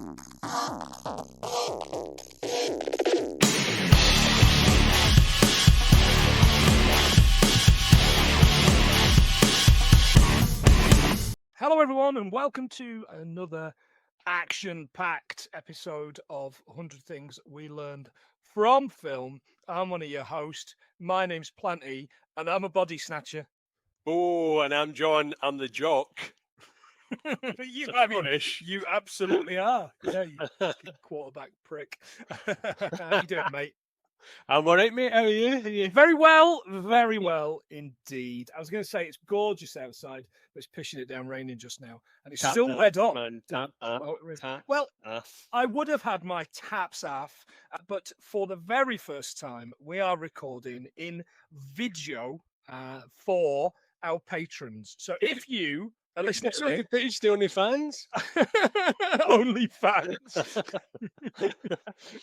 Hello, everyone, and welcome to another action-packed episode of 100 Things We Learned from Film. I'm one of your hosts. My name's Planty, and I'm a body snatcher. Oh, and I'm John. I'm the jock. You absolutely are. Yeah, you quarterback prick. How you doing, mate? I'm all right, mate. How are you? Very well indeed. I was going to say it's gorgeous outside, but it's pissing it down raining just now, and it's still red on. Man, Well, I would have had my taps off, but for the very first time, we are recording in video for our patrons. So if you are listening to the page, the only fans, only fans,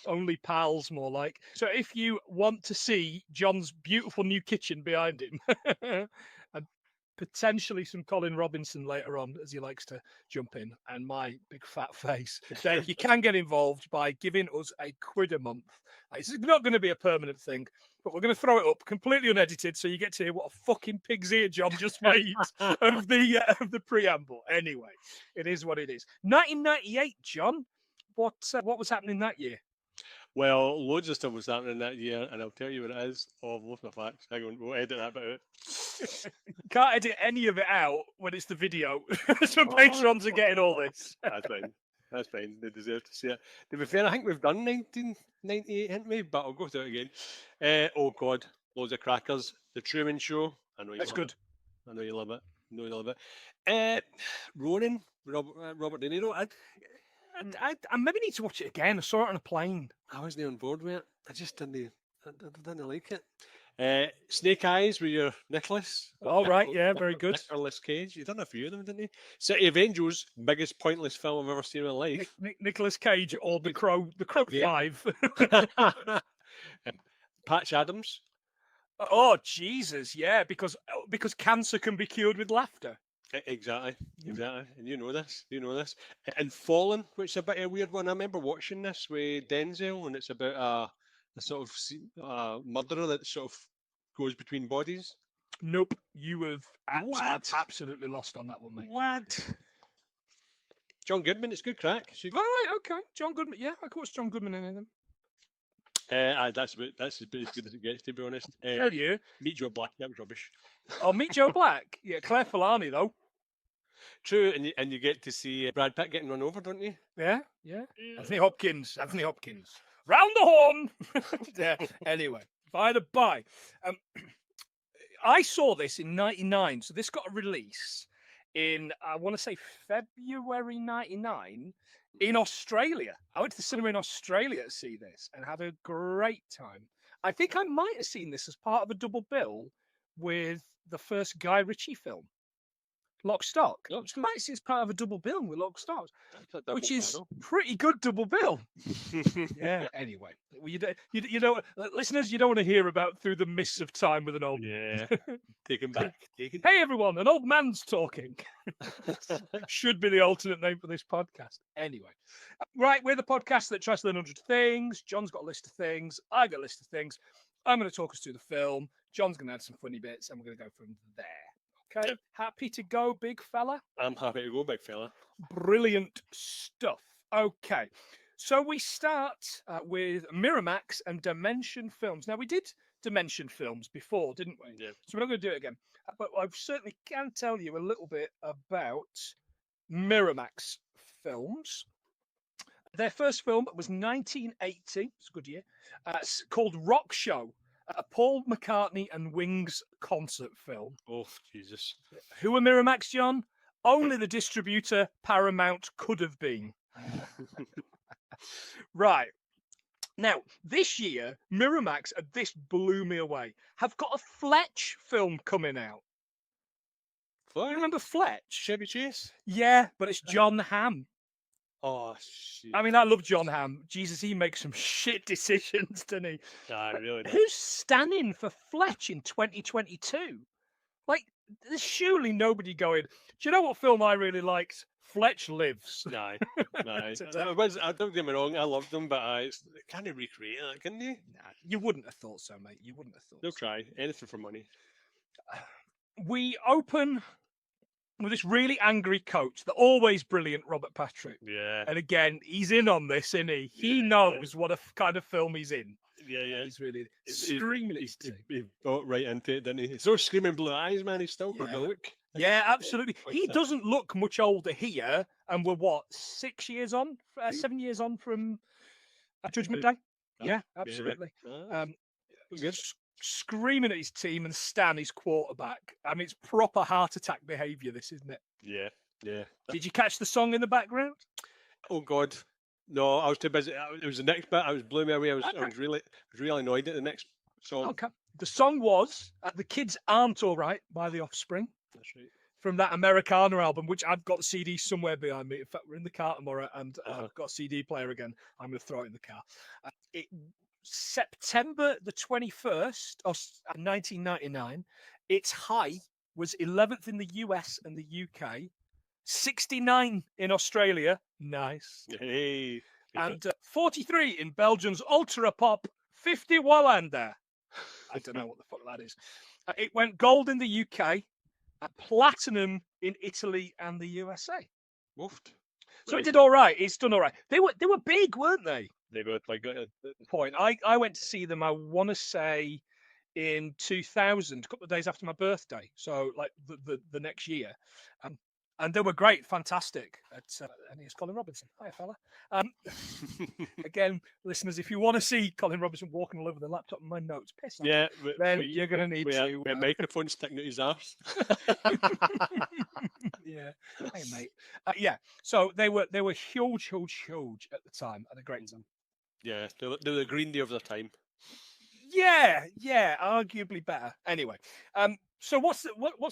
only pals, more like. So if you want to see John's beautiful new kitchen behind him, and potentially some Colin Robinson later on, as he likes to jump in, and my big fat face, then you can get involved by giving us £1 a month. It's not going to be a permanent thing, but we're going to throw it up completely unedited, so you get to hear what a fucking pig's ear John just made of the preamble. Anyway, it is what it is. 1998, John. What was happening that year? Well, loads of stuff was happening that year, and I'll tell you what it is. Oh, I've lost my facts. Hang on, we'll edit that bit out. Can't edit any of it out when it's the video. So patrons are getting all this. That's fine. That's fine. They deserve to see it. To be fair, I think we've done 1998, haven't we? But I'll go through it again. Oh, God. Loads of crackers. The Truman Show. I know you That's love good. It. I know you love it. I know you love it. Ronin. Robert De Niro. I maybe need to watch it again. I saw it on a plane. I wasn't on board with it. I just didn't like it. Snake Eyes with your Nicholas. All right, yeah, very good. Nicolas Cage. You've done a few of them, didn't you? City of Angels, biggest pointless film I've ever seen in my life. Nicolas Cage or The Crow 5. Patch Adams. Oh Jesus, yeah, because cancer can be cured with laughter. Exactly. And you know this. And Fallen, which is a bit of a weird one. I remember watching this with Denzel, and it's about a sort of murderer that sort of goes between bodies. Nope, you have absolutely lost on that one, mate. What? John Goodman, it's good crack. All right, okay. John Goodman, yeah, I course John Goodman in them. That's as good as it gets, to be honest. Tell you, Meet Joe Black, that was rubbish. Oh, Meet Joe Black, yeah, Claire Filani though. True, and you get to see Brad Pitt getting run over, don't you? Yeah. Anthony Hopkins. Round the horn. Yeah. Anyway, by the by, I saw this in '99, so this got a release in, I want to say February '99 in Australia. I went to the cinema in Australia to see this and had a great time. I think I might have seen this as part of a double bill with the first Guy Ritchie film, Lock, Stock. Which might see as part of a double bill with Lock, Stock, which is pretty good double bill. Yeah. Anyway, you don't, listeners, you don't want to hear about Through the Mists of Time with an old. Yeah. Take him back. Hey everyone, an old man's talking. Should be the alternate name for this podcast. Anyway, right, we're the podcast that tries to learn 100 things. John's got a list of things. I got a list of things. I'm going to talk us through the film. John's going to add some funny bits, and we're going to go from there. Okay, happy to go, big fella? I'm happy to go, big fella. Brilliant stuff. Okay, so we start with Miramax and Dimension Films. Now, we did Dimension Films before, didn't we? Yeah. So we're not going to do it again. But I certainly can tell you a little bit about Miramax Films. Their first film was 1980. It's a good year. It's called Rock Show. A Paul McCartney and Wings concert film. Oh, Jesus. Who are Miramax, John? Only the distributor Paramount could have been. Right. Now, this year, Miramax, and this blew me away, have got a Fletch film coming out. Fletch? Remember Fletch? Chevy Chase? Yeah, but it's John Hamm. Oh, shit. I mean, I love John Hamm. Jesus, he makes some shit decisions, doesn't he? I really do. Who's standing for Fletch in 2022? Like, there's surely nobody going, do you know what film I really liked? Fletch lives. Nah, nah. To I don't get me wrong, I loved them, but it's kind of recreate that, can they? Nah, you wouldn't have thought so, mate. You wouldn't have thought They'll so. try anything for money. We open with this really angry coach, the always brilliant Robert Patrick. Yeah, And again, he's in on this, isn't he? He knows what kind of film he's in. yeah. He's really screaming at his team. He got right into it, didn't he? He's so screaming blue eyes, man. He's still got Yeah. the look. Yeah, absolutely. Quite He sad. doesn't look much older here, and we're what, 6 years on, 7 years on from Judgment Day. Yeah, absolutely. Good. Screaming at his team and Stan, his quarterback. I mean, it's proper heart attack behaviour, this, isn't it? Yeah. Did you catch the song in the background? Oh God, no! I was too busy. It was the next bit. I was blew me away. I Okay. was really annoyed at the next song. Okay. The song was "The Kids Aren't All Right" by The Offspring That's right. from that Americana album, which I've got the CD somewhere behind me. In fact, we're in the car tomorrow, and I've got a CD player again. I'm going to throw it in the car. September the 21st of 1999. Its high was 11th in the US and the UK, 69 in Australia. Nice. Hey. And 43 in Belgium's ultra pop 50 Wallander. I don't know what the fuck that is. It went gold in the UK, platinum in Italy and the USA. Woofed. So it did all right. It's done all right. They were big, weren't they? They were like Point. I went to see them. I want to say in 2000, a couple of days after my birthday. So like the next year, and they were great, fantastic. And here's Colin Robinson. Hiya, fella. Again, listeners, if you want to see Colin Robinson walking all over the laptop and my notes, piss off. yeah. Then you're going to need to. With a microphone sticking out his arse. Yeah, hey mate. Yeah, so they were huge at the time, at a great time. Yeah, they were the Green Day of their time. Yeah, arguably better. Anyway, so what's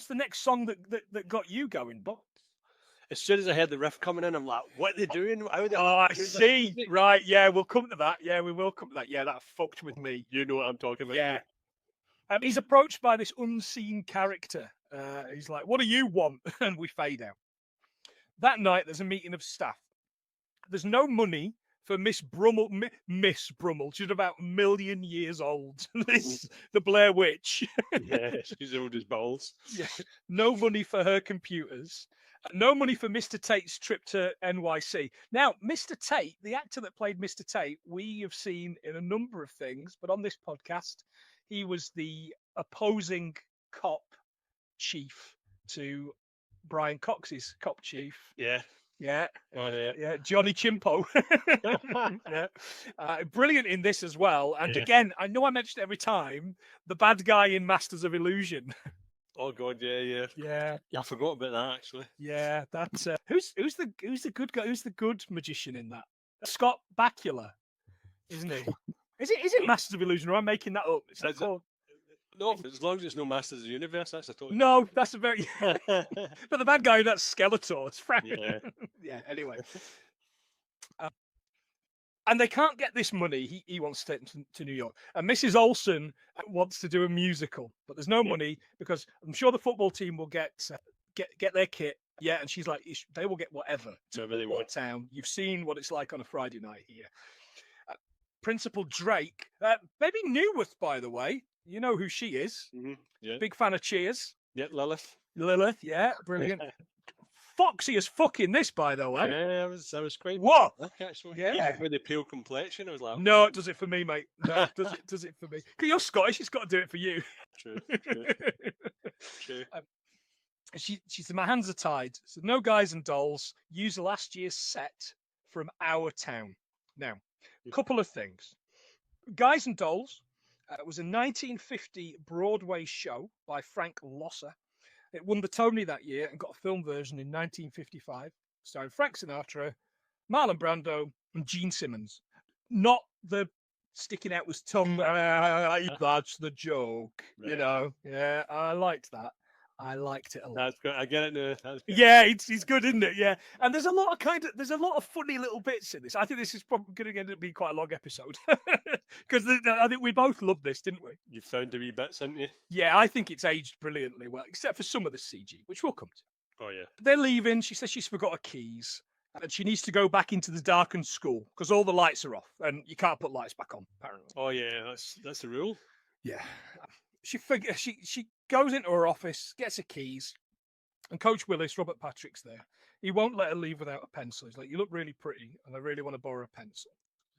the next song that got you going, Bob? As soon as I heard the riff coming in, I'm like, "What are they doing? How are they?" Oh, I see. Right, yeah, we'll come to that. Yeah, we will come to that. Yeah, that fucked with me. You know what I'm talking about. Yeah. He's approached by this unseen character. He's like, "What do you want?" And we fade out. That night, there's a meeting of staff. There's no money for Miss Brummel. Miss Brummel, she's about a million years old. The Blair Witch. Yeah, she's old as balls. Yeah. No money for her computers. No money for Mr. Tate's trip to NYC. Now, Mr. Tate, the actor that played Mr. Tate, we have seen in a number of things, but on this podcast, he was the opposing cop chief to Brian Cox's cop chief. Yeah. Yeah. Oh, yeah. Johnny Chimpo. Yeah. Brilliant in this as well. And Yeah. again, I know I mentioned it every time, the bad guy in Masters of Illusion. Oh God, yeah. Yeah. Yeah, I forgot about that actually. Yeah, that's who's the good guy? Who's the good magician in that? Scott Bakula, isn't he? Is it Masters of Illusion? Or am I making that up? Is that That's it. called? No, as long as it's no Masters of the Universe, that's a total. No, that's a very. But the bad guy, that's Skeletor. It's Frank. Yeah. Yeah. Anyway, and they can't get this money. He wants to take them to New York, and Mrs. Olsen wants to do a musical, but there's no money because I'm sure the football team will get their kit. Yeah, and she's like, they will get whatever to Whatever they want. town. You've seen what it's like on a Friday night here. Principal Drake, maybe Newworth, by the way. You know who she is. Mm-hmm. Yeah. Big fan of Cheers. Yeah, Lilith. Lilith, yeah, brilliant. Foxy as fuck in this, by the way. Yeah, I was quite. What? Actually. Yeah. With the pale complexion, I was like, No, it does it for me, mate. No, it does it for me. 'Cause you're Scottish, it's got to do it for you. True. She said, my hands are tied. So no guys and dolls. Use last year's set from our town. Now, a couple of things. Guys and Dolls was a 1950 Broadway show by Frank Loesser. It won the Tony that year and got a film version in 1955, starring Frank Sinatra, Marlon Brando, and Gene Simmons. Not the sticking out his tongue. That's the joke. Right. You know. Yeah, I liked that. I liked it a lot. That's good. I get it now. That's good. Yeah, it's good, isn't it? Yeah, and there's a lot of funny little bits in this. I think this is probably going to end up being quite a long episode because I think we both loved this, didn't we? You found the wee bits, haven't you? Yeah, I think it's aged brilliantly well, except for some of the CG, which we'll come to. Oh yeah. They're leaving. She says she's forgot her keys and she needs to go back into the darkened school because all the lights are off and you can't put lights back on, apparently. Oh yeah, that's the rule. Yeah. She goes into her office, gets her keys, and Coach Willis, Robert Patrick's there. He won't let her leave without a pencil. He's like, "You look really pretty, and I really want to borrow a pencil."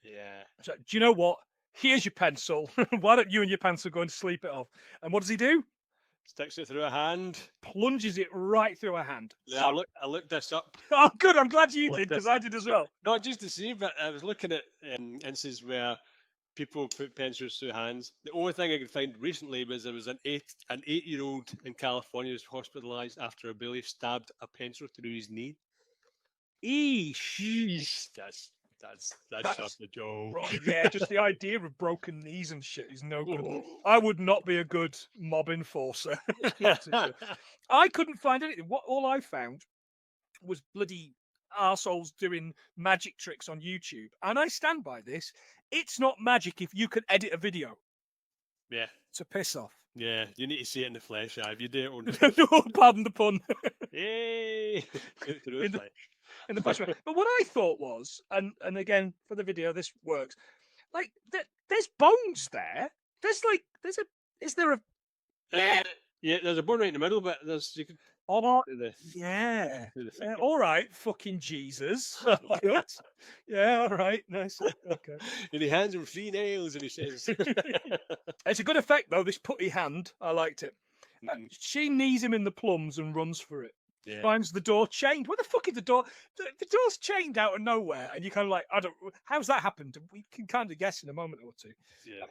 Yeah. So, do you know what? Here's your pencil. Why don't you and your pencil go and sleep it off? And what does he do? Sticks it through a hand. Plunges it right through her hand. Yeah, I looked this up. Oh, good. I'm glad you Look did because this- I did as well. Not just to see, but I was looking at instances where people put pencils through hands. The only thing I could find recently was there was an 8-year-old in California was hospitalized after a bully stabbed a pencil through his knee. Eesh. That's That's- up the Joe. Right, yeah, just the idea of broken knees and shit is no good. I would not be a good mob enforcer. I couldn't find anything. All I found was bloody arseholes doing magic tricks on YouTube. And I stand by this. It's not magic if you can edit a video. Yeah. It's a piss off. Yeah, you need to see it in the flesh. If you do it on No, pardon the pun. Yay! Through In the the- flesh. In the flesh. But what I thought was, and again for the video, this works. Like there's bones there. Is there a Yeah, there's a bone right in the middle, but there's you can all right? the Yeah. to the Yeah, all right, fucking Jesus. What? Yeah, all right, nice. Okay. and he hands him 3 nails and he says It's a good effect though. This putty hand, I liked it. Mm, She knees him in the plums and runs for it. yeah. Finds the door chained. Where the fuck is the door? The door's chained out of nowhere, and you kind of like, how's that happened? We can kind of guess in a moment or two. Yeah.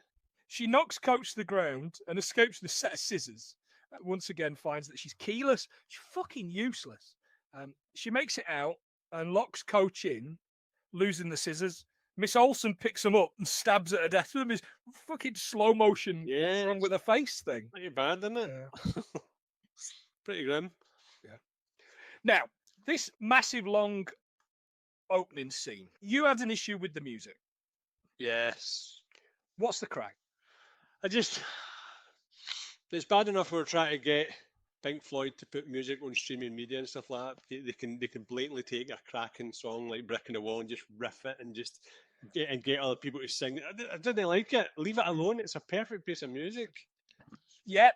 She knocks Coach to the ground and escapes with a set of scissors. Once again, finds that she's keyless. She's fucking useless. She makes it out and locks Coach in, losing the scissors. Miss Olsen picks him up and stabs her to death with his fucking slow motion Yeah. wrong with a face thing. Pretty bad, isn't it? Yeah. Pretty grim. Now, this massive long opening scene, you had an issue with the music. Yes. What's the crack? It's bad enough we're trying to get Pink Floyd to put music on streaming media and stuff like that. They can blatantly take a cracking song like Brick in the Wall and just riff it and just get other people to sing. I didn't like it. Leave it alone. It's a perfect piece of music. Yeah.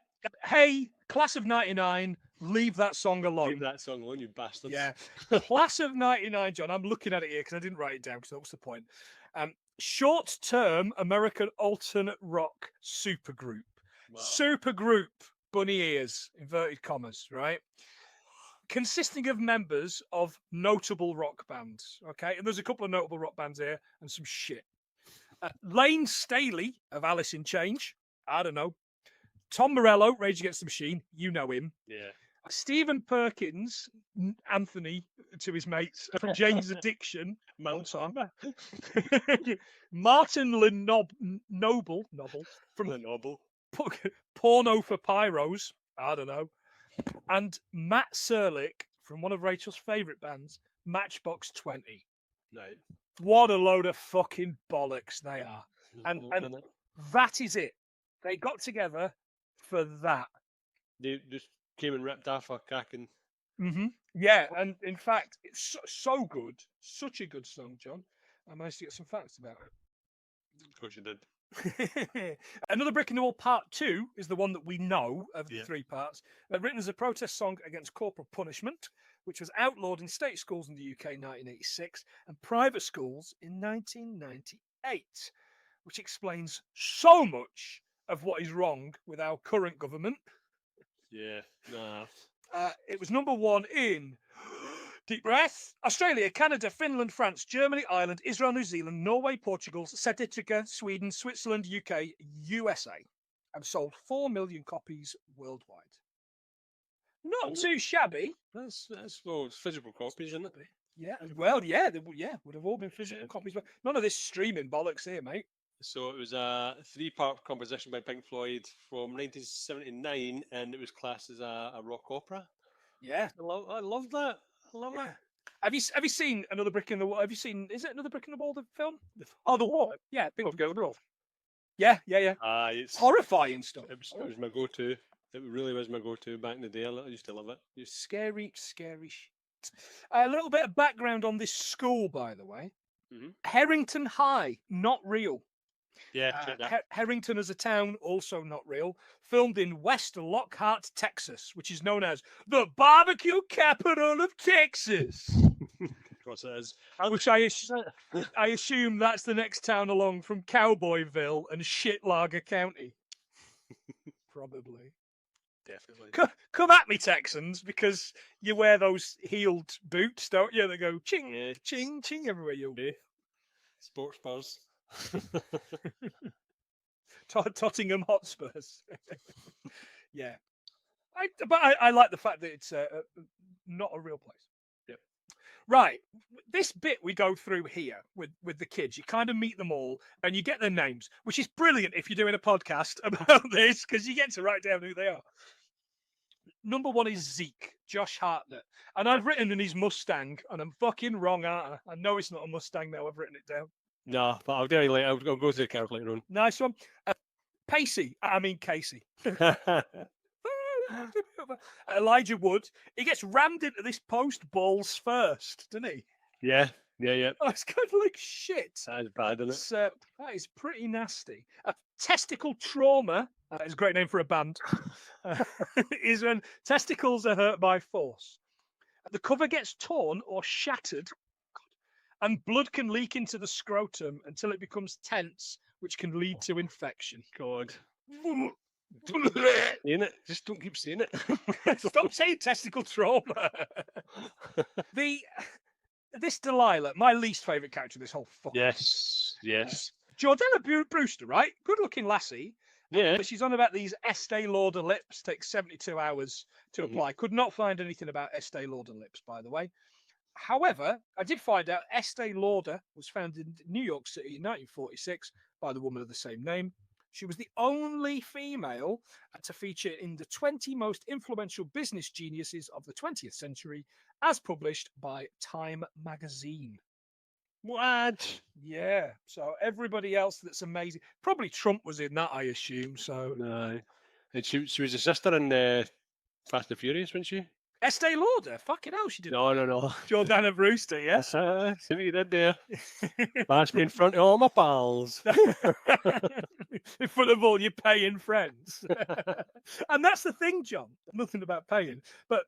Hey, class of 99, leave that song alone. Leave that song alone, you bastards. Yeah. Class of 99, John. I'm looking at it here because I didn't write it down because what's the point? Short-term American alternate rock supergroup. Wow. Supergroup, bunny ears, inverted commas, right? Consisting of members of notable rock bands. Okay, and there's a couple of notable rock bands here and some shit. Lane Staley of Alice in Change. I don't know. Tom Morello, Rage Against the Machine. You know him. Yeah. Stephen Perkins, Anthony to his mates from Jane's Addiction. Mount Song. Martin Noble From the novel. Porno for Pyros. I don't know. And Matt Serlich from one of Rachel's favourite bands, Matchbox 20. Right. What a load of fucking bollocks they are. And Isn't it? that is it. They got together for that. They just came and ripped off a cracking. Mm-hmm. Yeah, and in fact, it's so good. Such a good song, John. I managed to get some facts about Of course you did. it. Another Brick in the Wall Part 2 is the one that we know of the Yeah. 3 parts. Written as a protest song against corporal punishment, which was outlawed in state schools in the UK in 1986 and private schools in 1998, which explains so much of what is wrong with our current government. Yeah. Nah. It was number 1 in deep breath. Australia, Canada, Finland, France, Germany, Ireland, Israel, New Zealand, Norway, Portugal, South Africa, Sweden, Switzerland, UK, USA, and sold 4 million copies worldwide. Not too shabby. That's well, it's physical copies, isn't it? Yeah. Well, yeah, would have all been physical copies, but none of this streaming bollocks here, mate. So it was a 3-part composition by Pink Floyd from 1979, and it was classed as a rock opera. Yeah. I love that. I love Yeah. that. Have you seen Another Brick in the Wall? Have you seen? Is it Another Brick in the Wall? The film? Oh, the Wall. Yeah, big Go. Yeah. It's Horrifying stuff. it was my go-to. It really was my go-to back in the day. I used to love it. Scary, scary shit. A little bit of background on this school, by the way. Harrington High, not real. Yeah, check that. Harrington as a town, also not real. Filmed in West Lockhart, Texas, which is known as the barbecue capital of Texas. Of course it is. Which I assume that's the next town along from Cowboyville and Shitlager County. Probably. Definitely. Come at me, Texans, because you wear those heeled boots, don't you? They go ching, ching, ching everywhere you go. Sports bars. Tottenham Hotspurs. Yeah. But I like the fact that it's not a real place. Yep. Right. This bit we go through here with the kids, you kind of meet them all and you get their names, which is brilliant if you're doing a podcast about this because you get to write down who they are. Number 1 is Zeke, Josh Hartnett. And I've written in his Mustang, and I'm fucking wrong, aren't I? I know it's not a Mustang now, I've written it down. No, but I'll tell you later. I'll go to the character later on. Nice one. Casey. Elijah Wood. He gets rammed into this post balls first, doesn't he? Yeah. Oh, it's kind of like shit. That is bad, isn't it? That is pretty nasty. Testicle trauma. That is a great name for a band. Is when testicles are hurt by force. The cover gets torn or shattered, and blood can leak into the scrotum until it becomes tense, which can lead to infection. God. Saying it. Just don't keep saying it. Stop saying testicle trauma. This Delilah, my least favourite character of this whole fucking Yes. Jordana Brewster, right? Good looking lassie. Yeah. But she's on about these Estee Lauder lips. Takes 72 hours to apply. Could not find anything about Estee Lauder lips, by the way. However, I did find out Estee Lauder was founded in New York City in 1946 by the woman of the same name. She was the only female to feature in the 20 most influential business geniuses of the 20th century, as published by Time magazine. What? Yeah. So everybody else that's amazing. Probably Trump was in that, I assume. So No. And she was a sister in Fast and Furious, wasn't she? Estee Lauder. Fucking hell, she did. No. Jordana Brewster, yeah. See what you did there. Passed me in front of all my pals. In front of all your paying friends. And that's the thing, John. Nothing about paying. But,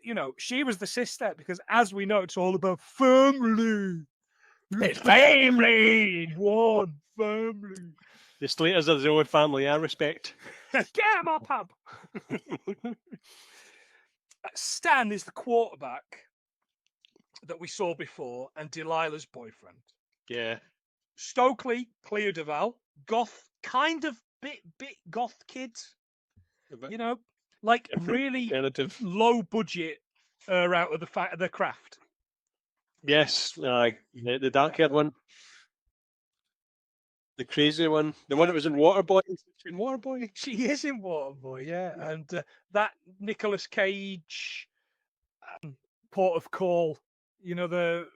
you know, she was the sister because, as we know, it's all about family. It's family. One family. The Slaters are the only family I respect. Get him up, pub. Stan is the quarterback that we saw before and Delilah's boyfriend. Yeah. Stokely, Cleo Duvall, goth, kind of bit goth kids. You know, like really low budget out of the craft. Yes, the dark-haired one. The crazy one. The one that was in Waterboy. In Waterboy? She is in Waterboy, yeah. And that Nicolas Cage Port of Call, you know, the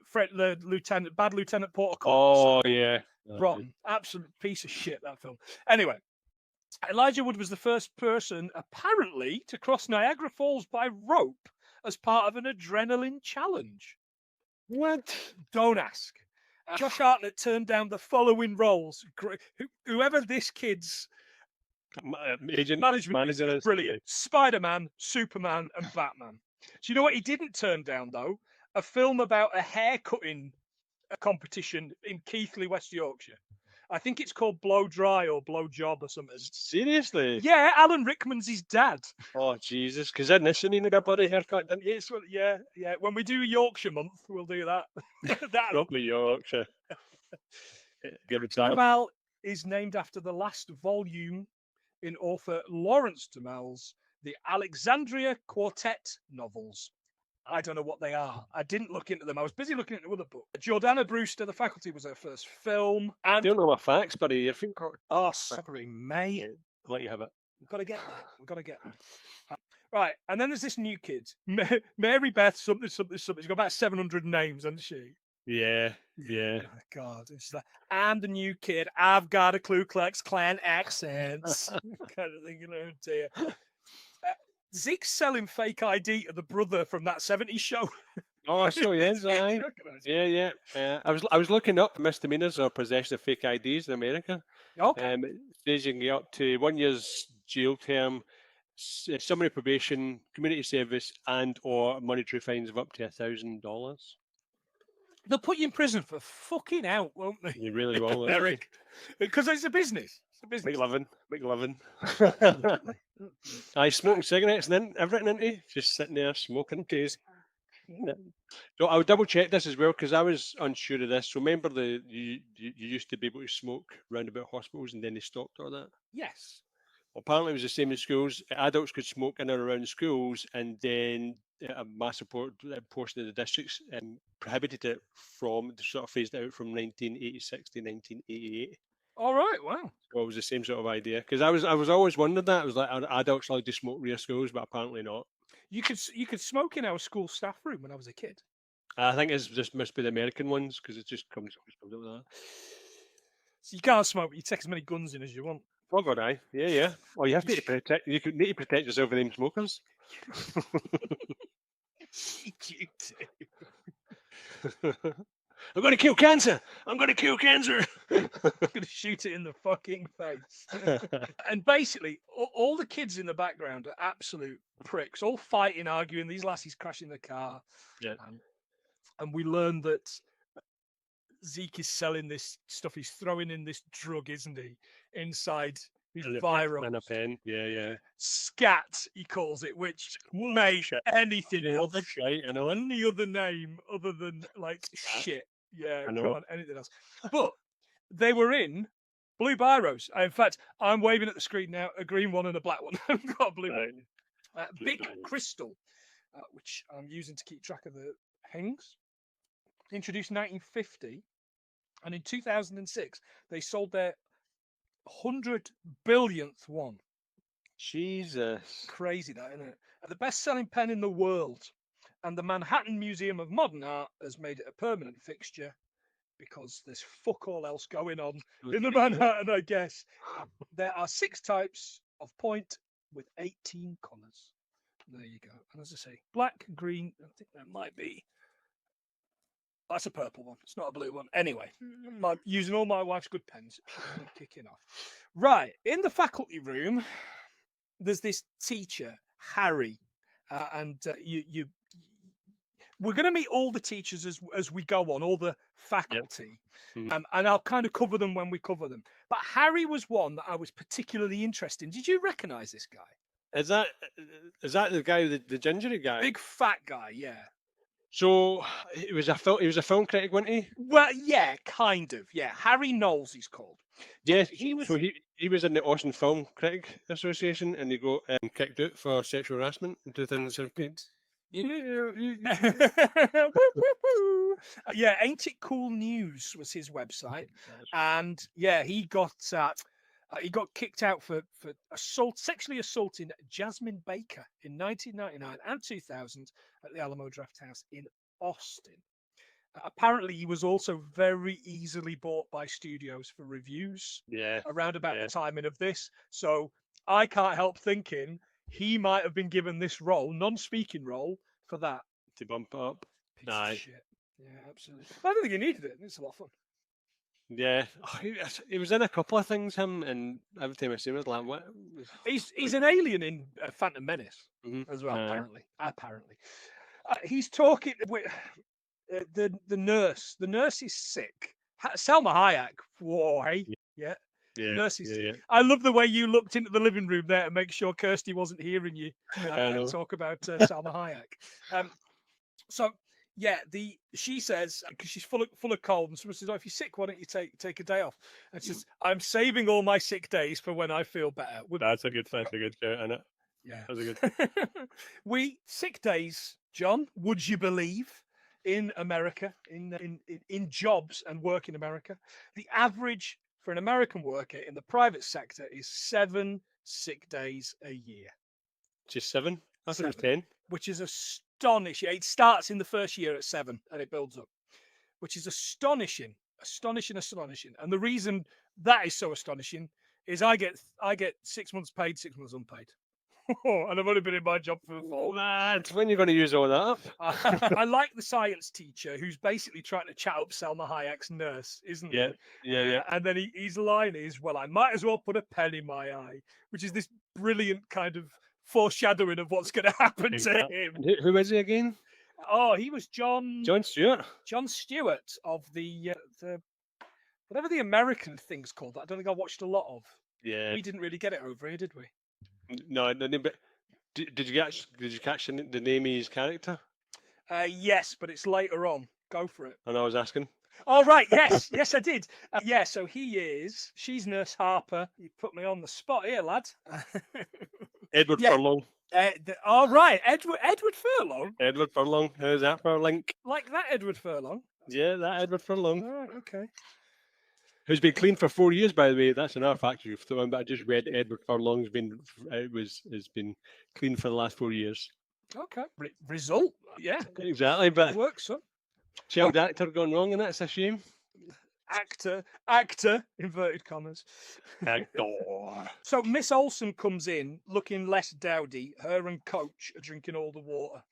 Lieutenant, Bad Lieutenant Port of Call. Oh, yeah. Rotten. Absolute piece of shit, that film. Anyway, Elijah Wood was the first person, apparently, to cross Niagara Falls by rope as part of an adrenaline challenge. What? Don't ask. Josh Hartnett turned down the following roles. Whoever this kid's management is brilliant. Spider-Man, Superman, and Batman. Do you know what he didn't turn down, though? A film about a haircutting competition in Keighley, West Yorkshire. I think it's called Blow Dry or Blow Job or something. Seriously? Yeah, Alan Rickman's his dad. Oh, Jesus. Because I initially needed a bloody haircut, didn't you? Yeah. When we do Yorkshire month, we'll do that. Probably Yorkshire. Give it time. Duhamel is named after the last volume in author Lawrence Duhamel's The Alexandria Quartet novels. I don't know what they are. I didn't look into them. I was busy looking into other books. Jordana Brewster, The Faculty was her first film. And I don't know my facts, buddy. You think? Oh, sorry, mate. I'll let you have it. We've got to get there. We've got to get there. Right, and then there's this new kid, Mary Beth something. She's got about 700 names, hasn't she? Yeah. Oh, God, it's like, I'm the new kid. I've got a Ku Klux Klan accent. Kind of thing, you know, dear. Zeke's selling fake ID to the brother from that 70s show. Oh, so yes, aye. Recognise Yeah. I was looking up misdemeanors or possession of fake IDs in America. it. Okay. It says you can get up to 1 year's jail term, summary probation, community service, and or monetary fines of up to $1,000. They'll put you in prison for fucking out, won't they? You really will, won't you? Eric. Because it's a business. It's a business. Make loving. I smoking cigarettes and then everything into just sitting there smoking case. So I'll double check this as well because I was unsure of this. So remember you used to be able to smoke round about hospitals and then they stopped all that. Yes. Well, apparently it was the same in schools. Adults could smoke in or around schools, and then a massive portion of the districts prohibited it from, sort of phased it out from 1986 to 1988. All right. Wow. So it was the same sort of idea. Because I was always wondering that. It was like, are adults allowed to smoke near schools, but apparently not. You could smoke in our school staff room when I was a kid. I think it's just must be the American ones because it just comes up with that. So you can't smoke, but you take as many guns in as you want. Oh God, aye, yeah. Well, you have to protect. You need to protect yourself from them smokers. You I'm going to kill cancer. I'm going to kill cancer. I'm gonna shoot it in the fucking face. And basically, all the kids in the background are absolute pricks, all fighting, arguing. These lassies crashing the car. Yeah. And we learn that Zeke is selling this stuff. He's throwing in this drug, isn't he? Inside his viral. And a pen. Yeah. Scat, he calls it, which made anything other shite, I know. any other name other than like shit. Yeah, I know. come on, anything else. But they were in blue biros. In fact, I'm waving at the screen now, a green one and a black one. I've got a blue one. Big Crystal, which I'm using to keep track of the hangs. Introduced 1950, and in 2006 they sold their 100 billionth one. Jesus. Crazy that, isn't it? The best-selling pen in the world, and the Manhattan Museum of Modern Art has made it a permanent fixture because there's fuck all else going on in the Manhattan, I guess. There are 6 types of point with 18 colours. There you go. And as I say, black, green, I think that might be. That's a purple one. It's not a blue one. Anyway, using all my wife's good pens. Kicking off. Right. In the faculty room, there's this teacher, Harry. We're going to meet all the teachers as we go on, all the faculty. Yep. And I'll kind of cover them when we cover them. But Harry was one that I was particularly interested in. Did you recognise this guy? Is that the guy, the gingery guy? Big fat guy, yeah. So he was a film critic, wasn't he? Well, yeah, kind of. Yeah, Harry Knowles, he's called. Yes, he was. So he was in the Austin Film Critic Association, and he got kicked out for sexual harassment in 2017. Yeah, Ain't It Cool News was his website, and yeah, he got kicked out for sexually assaulting Jasmine Baker in 1999 and 2000 at the Alamo Drafthouse in Austin. Apparently, he was also very easily bought by studios for reviews. Yeah, around about the timing of this, so I can't help thinking he might have been given this role, non-speaking role, for that to bump up. Piece of shit. Yeah, absolutely. I don't think he needed it. It's a lot of fun. Yeah, he was in a couple of things. Him, and every time I see him, I was like, "What?" He's an alien in Phantom Menace as well. Apparently, he's talking with the nurse. The nurse is sick. Salma Hayek. Whoa, hey, yeah. Nurse is sick. I love the way you looked into the living room there to make sure Kirsty wasn't hearing you talk about Salma Hayek. So. Yeah, she says, because she's full of cold, and someone says, "Oh, if you're sick, why don't you take a day off?" And she says, "I'm saving all my sick days for when I feel better." That's a good shout, isn't it? Yeah, that's a good. Sick days, John. Would you believe in America, in jobs and work in America, the average for an American worker in the private sector is 7 sick days a year. Just 7? I thought it was 10. Which is astonishing. It starts in the first year at 7 and it builds up, which is astonishing. And the reason that is so astonishing is I get 6 months paid, 6 months unpaid. and I've only been in my job for 4. That's when you're going to use all that up. I like the science teacher who's basically trying to chat up Selma Hayek's nurse, isn't Yeah, he? yeah. And then his line is, "Well, I might as well put a pen in my eye," which is this brilliant kind of foreshadowing of what's going to happen to him. Who is he again? Oh, he was Jon Stewart. Jon Stewart of the whatever the American thing's called. That I don't think I watched a lot of. Yeah. We didn't really get it over here, did we? No, but did you catch the name of his character? Yes, but it's later on. Go for it. And I was asking. Oh, right. Yes. Yes, I did. Yeah, so she's Nurse Harper. You put me on the spot here, lad. Edward Yeah. Furlong. All right. Edward Furlong. Edward Furlong. How's that for a link? Like that Edward Furlong. Yeah, that Edward Furlong. All right, okay. Who's been clean for 4 years, by the way. That's another fact you've thrown, but I just read Edward Furlong's has been clean for the last 4 years. Okay. Result. Yeah. Exactly, but Works, son. child actor gone wrong, and that's a shame. Actor, inverted commas. Actor. So Miss Olsen comes in looking less dowdy. Her and Coach are drinking all the water.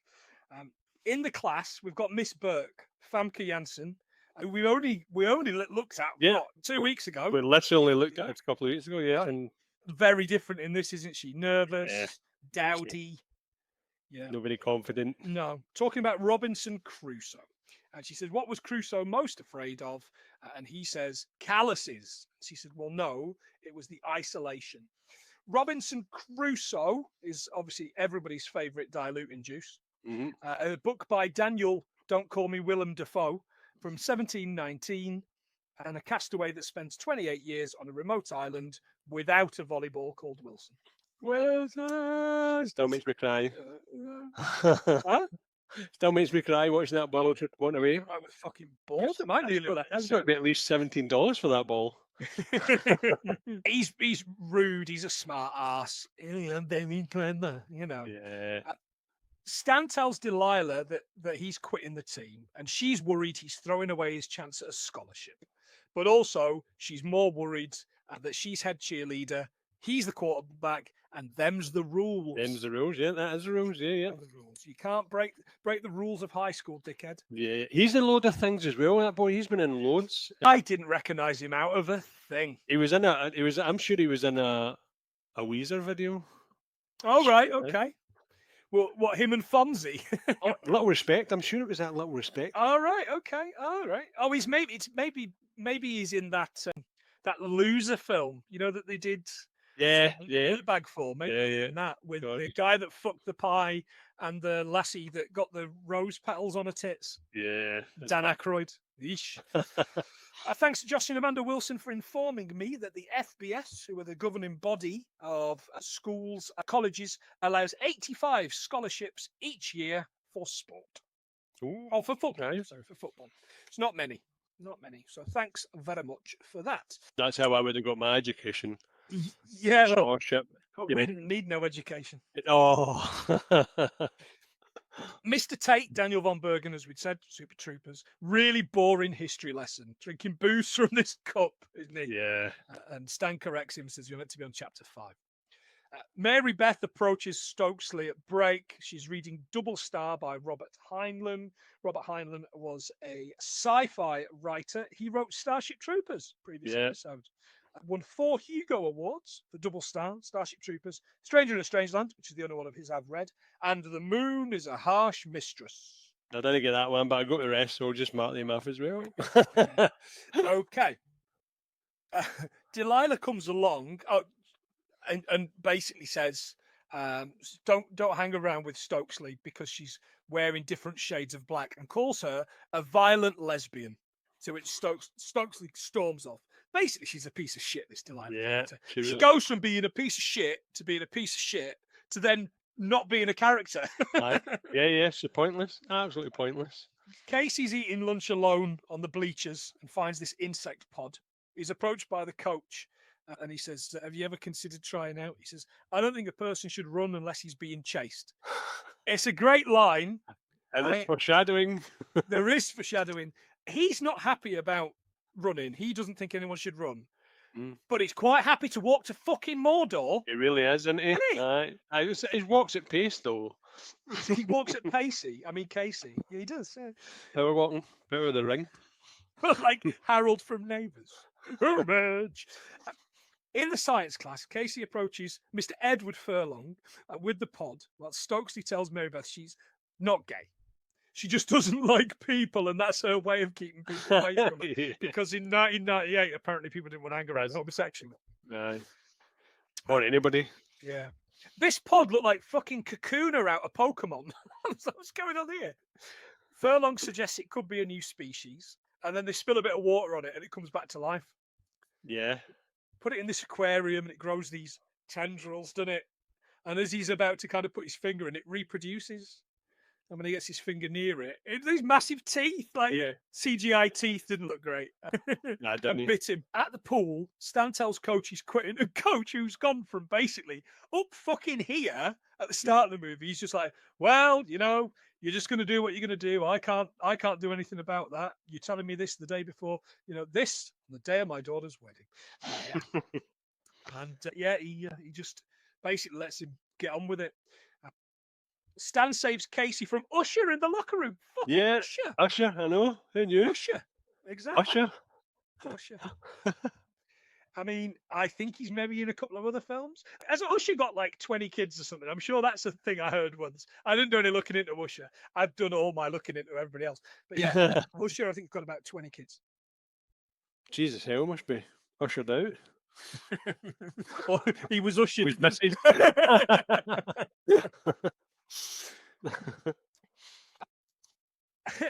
In the class, we've got Miss Burke, Famke Janssen, who we only looked at 2 weeks ago. We literally looked at it a couple of weeks ago, yeah, and Very different in this, isn't she? Nervous, Yeah. dowdy. Yeah. nobody confident. No. Talking about Robinson Crusoe. And she said, what was Crusoe most afraid of? And he says, calluses. She said, well, no, it was the isolation. Robinson Crusoe is obviously everybody's favourite diluting juice. Mm-hmm. A book by Daniel, don't call me Willem Dafoe, from 1719, and a castaway that spends 28 years on a remote island without a volleyball called Wilson. Well, still makes me cry. Huh? Still makes me cry watching that ball just run away. I was fucking bored. Am I nearly That's got to be at least $17 for that ball. He's rude. He's a smart ass. I'm very clever, you know. Yeah. Stan tells Delilah that he's quitting the team, and she's worried he's throwing away his chance at a scholarship. But also, she's more worried that she's head cheerleader, he's the quarterback, and them's the rules. Them's the rules, yeah. That is the rules, yeah. The rules. You can't break the rules of high school, dickhead. Yeah, he's in a load of things as well. That boy, he's been in loads. I didn't recognise him out of a thing. I'm sure he was in a Weezer video. Oh right, okay. Well, what, him and Fonzie? Little Respect. I'm sure it was that Little Respect. All right, okay, all right. Oh, maybe he's in that loser film. You know that they did. Yeah. Bag for maybe Yeah. in that with God. the guy that fucked the pie and the lassie that got the rose petals on her tits. Yeah. Dan Aykroyd. Yeesh. Thanks to Josh and Amanda Wilson for informing me that the FBS, who are the governing body of schools, colleges, allows 85 scholarships each year for sport. Ooh. Oh, for football. Right. Sorry, for football. It's not many. Not many. So thanks very much for that. That's how I would have got my education. Yeah. Scholarship. We didn't need no education. Oh. Mr. Tate, Daniel von Bergen, as we'd said, Super Troopers, really boring history lesson. Drinking booze from this cup, isn't he? Yeah. And Stan corrects him, says you're meant to be on chapter 5. Mary Beth approaches Stokesley at break. She's reading Double Star by Robert Heinlein. Robert Heinlein was a sci-fi writer. He wrote Starship Troopers, previous episode. Won 4 Hugo Awards for Double Star, Starship Troopers, Stranger in a Strange Land, which is the only one of his I've read, and The Moon is a Harsh Mistress. I didn't get that one, but I got the rest, so I'll just mark them off as well. Okay. Delilah comes along and basically says, don't hang around with Stokesley because she's wearing different shades of black, and calls her a violent lesbian, to which Stokesley storms off. Basically, she's a piece of shit, this Delilah. Yeah, she goes from being a piece of shit to being a piece of shit to then not being a character. Yeah, so pointless. Absolutely pointless. Casey's eating lunch alone on the bleachers and finds this insect pod. He's approached by the coach and he says, have you ever considered trying out? He says, I don't think a person should run unless he's being chased. It's a great line. And it's foreshadowing. There is foreshadowing. He's not happy about running. He doesn't think anyone should run. but he's quite happy to walk to fucking Mordor. He really is, isn't he? Isn't He walks at pace, though. He walks at Pacey. I mean, Casey. Yeah, he does. Yeah. Power walking, power of the ring. Like Harold from Neighbours. Merge. In the science class, Casey approaches Mr. Edward Furlong with the pod, while Stokesley tells Mary Beth she's not gay. She just doesn't like people, and that's her way of keeping people away from her. Because in 1998, apparently people didn't want to hang around homosexual. Aye. Or anybody. Yeah. This pod looked like fucking Kakuna out of Pokemon. What's going on here? Furlong suggests it could be a new species, and then they spill a bit of water on it, and it comes back to life. Yeah. Put it in this aquarium, and it grows these tendrils, doesn't it? And as he's about to kind of put his finger in, it reproduces. And when he gets his finger near it, these massive teeth, like CGI teeth, didn't look great. Nah, And bit him. At the pool, Stan tells Coach he's quitting. And Coach, who's gone from basically up fucking here at the start of the movie, he's just like, well, you know, you're just going to do what you're going to do. I can't do anything about that. You're telling me this the day before, you know, this on the day of my daughter's wedding. And he just basically lets him get on with it. Stan saves Casey from Usher in the locker room. Fucking Usher. Usher, I know. Who knew? Usher. Exactly. Usher. I mean, I think he's maybe in a couple of other films. Has Usher got like 20 kids or something? I'm sure that's a thing I heard once. I didn't do any looking into Usher. I've done all my looking into everybody else. But yeah, Usher, I think, got about 20 kids. Jesus, hell must be ushered out. Or he was ushered. He's missing.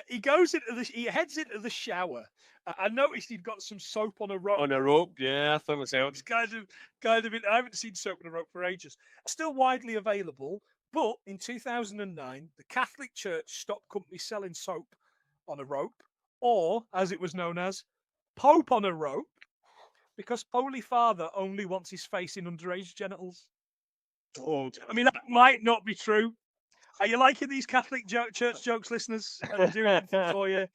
He heads into the shower. I noticed he'd got some soap on a rope. On a rope, yeah, I thought myself. It's kind of. I haven't seen soap on a rope for ages. Still widely available, but in 2009, the Catholic Church stopped companies selling soap on a rope, or as it was known as, Pope on a rope, because Holy Father only wants his face in underage genitals. Oh, I mean, that might not be true. Are you liking these Catholic church jokes, listeners? Are they doing anything for you?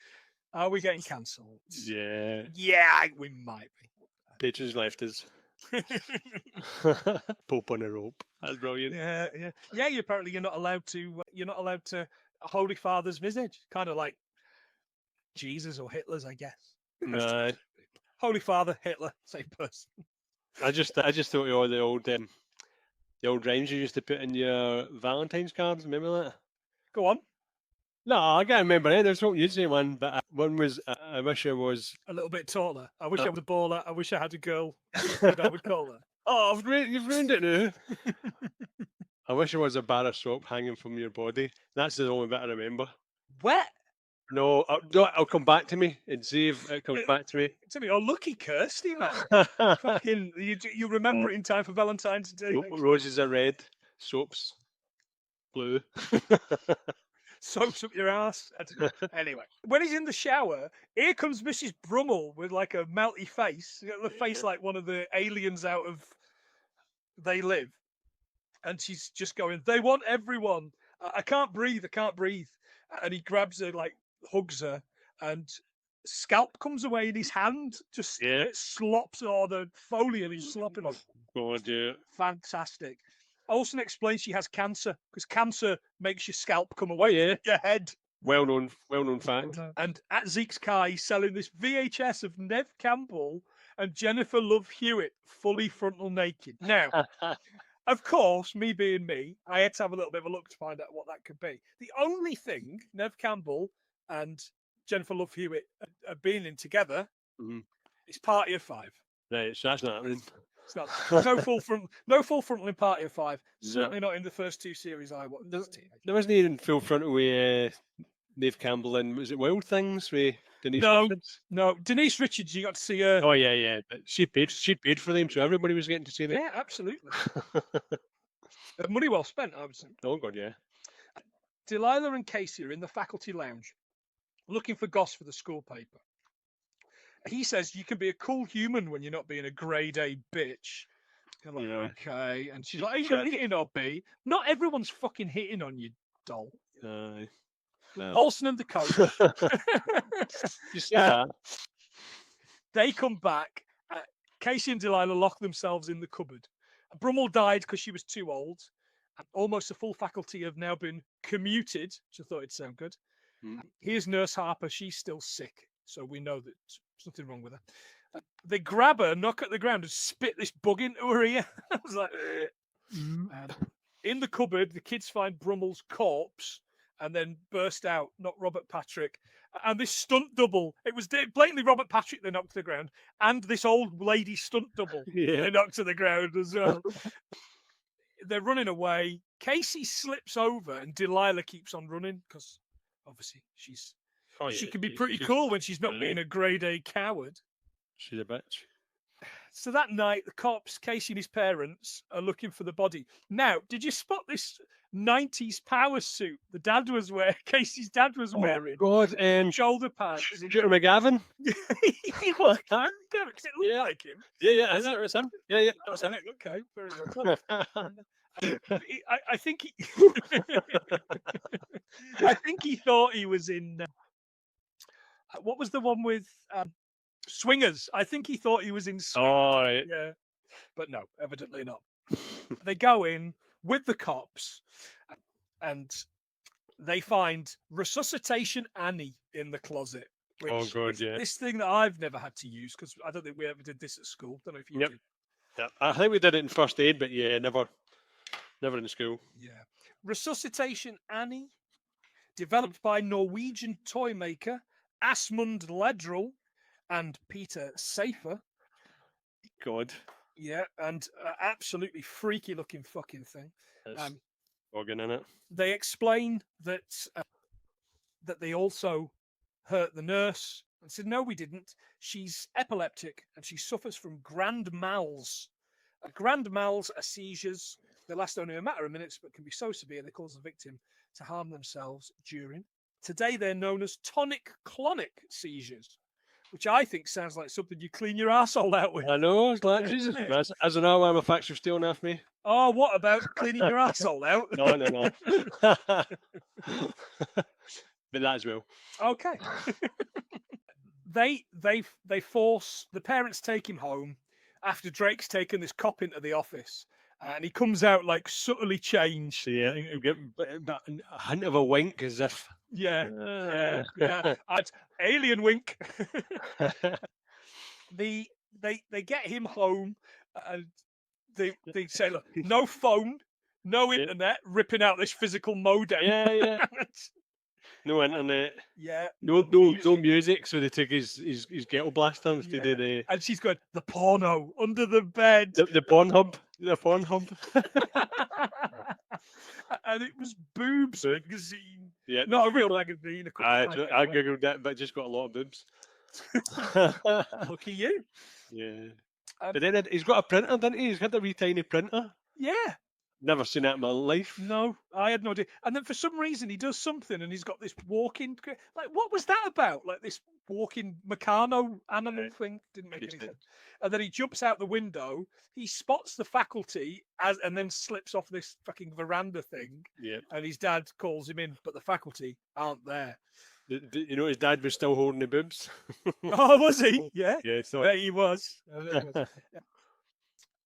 Are we getting cancelled? Yeah. Yeah, we might be. Patrons left us. Pope on a rope. That's brilliant. Yeah. Apparently, you're not allowed to Holy Father's visage. Kind of like Jesus or Hitler's, I guess. No. Holy Father, Hitler, same person. I just thought of all the old rhymes you used to put in your Valentine's cards. Remember that? Go on. No, I can't remember it. There's something you'd say one, but one was I wish I was a little bit taller. I wish I was a baller. I wish I had a girl that I would call her. Oh, you've ruined it now. I wish I was a bar of soap hanging from your body. That's the only bit I remember. What? No, I'll come back to me and see if it comes back to me. To me, oh, lucky Kirsty, man. Fucking, you remember it in time for Valentine's Day. Roses are red, soaps blue. Soaps up your ass. Anyway, when he's in the shower, here comes Mrs. Brummel with like a melty face. The face like one of the aliens out of They Live. And she's just going, they want everyone. I can't breathe. And he grabs her, like hugs her, and scalp comes away in his hand. Just slops all the foliage he's slopping on. God, yeah. Fantastic. Olsen explains she has cancer because cancer makes your scalp come away your head. Well known fact. And at Zeke's car, he's selling this VHS of Nev Campbell and Jennifer Love Hewitt fully frontal naked. Now, of course, me being me, I had to have a little bit of a look to find out what that could be. The only thing Nev Campbell and Jennifer Love Hewitt are being in together is Party of Five. Right, so that's not happening. It's not. No full frontal in Party of Five. Certainly not in the first two series I watched. There wasn't even full frontal with Neve Campbell and was it Wild Things with Denise Richards? No, Denise Richards. You got to see her. Oh yeah. But she paid for them, so everybody was getting to see them. Yeah, absolutely. Money well spent, I would say. Oh god, yeah. Delilah and Casey are in the faculty lounge, looking for goss for the school paper. He says you can be a cool human when you're not being a grade A bitch. You're like, okay. And she's like, are you hitting or B? Not everyone's fucking hitting on you, doll. No. Olsen and the coach. You see that? They come back. Casey and Delilah lock themselves in the cupboard. Brummel died because she was too old. And almost the full faculty have now been commuted, which I thought it'd sound good. Here's Nurse Harper. She's still sick, so we know that there's something wrong with her. They grab her, knock at the ground, and spit this bug into her ear. I was like, in the cupboard, the kids find Brummel's corpse and then burst out, not Robert Patrick. And this stunt double, it was blatantly Robert Patrick they knocked to the ground, and this old lady stunt double they knocked to the ground as well. They're running away. Casey slips over, and Delilah keeps on running because obviously she can be pretty cool when she's not being a grade A coward. She's a bitch. So that night, the cops, Casey and his parents, are looking for the body. Now, did you spot this 90s power suit the dad was wearing? Casey's dad was wearing. God, shoulder pads. Stuart McGavin. He was. Does it look like him? Yeah, is that right, Sam? Yeah, that was him. Okay, very good. I think he. I think he thought he was in. What was the one with Swingers? I think he thought he was in. Swingers. Oh, right. Yeah, but no, evidently not. They go in with the cops, and they find Resuscitation Annie in the closet. Which yeah. This thing that I've never had to use because I don't think we ever did this at school. Don't know if you did. Yeah, I think we did it in first aid, but yeah, never in school. Yeah. Resuscitation Annie, developed by Norwegian toy maker Asmund Ledrell and Peter Safer. God. Yeah, and absolutely freaky looking fucking thing. Organ in it. They explain that they also hurt the nurse and said, no, we didn't. She's epileptic and she suffers from grand mals. Grand mals are seizures. They last only a matter of minutes, but can be so severe they cause the victim to harm themselves during. Today, they're known as tonic-clonic seizures, which I think sounds like something you clean your arsehole out with. I know, it's like, Jesus. As an hour, I'm a factory stealing off me. Oh, what about cleaning your arsehole out? No. But that as well. Okay. They force the parents take him home after Drake's taken this cop into the office, and he comes out like subtly changed. So yeah, you get a hint of a wink as if. Yeah. I'd alien wink. They get him home, and they say, look, no phone, no internet, ripping out this physical modem. Yeah. No internet. Yeah. No music, so they took his ghetto blaster instead of the. And she's going, the porno under the bed. The Pornhub. The Pornhub. And it was Boobs magazine. Yeah. Not a real magazine. I googled that, but just got a lot of boobs. Lucky you. Yeah. But then he's got a printer, didn't he? He's got a wee tiny printer. Yeah. Never seen that in my life. No, I had no idea. And then for some reason he does something and he's got this walking. Like, what was that about? Like this walking Meccano animal thing? Didn't make any sense. And then he jumps out the window. He spots the faculty and then slips off this fucking veranda thing. Yeah. And his dad calls him in, but the faculty aren't there. You know, his dad was still holding the boobs. Oh, was he? Yeah. Yeah, so there he was.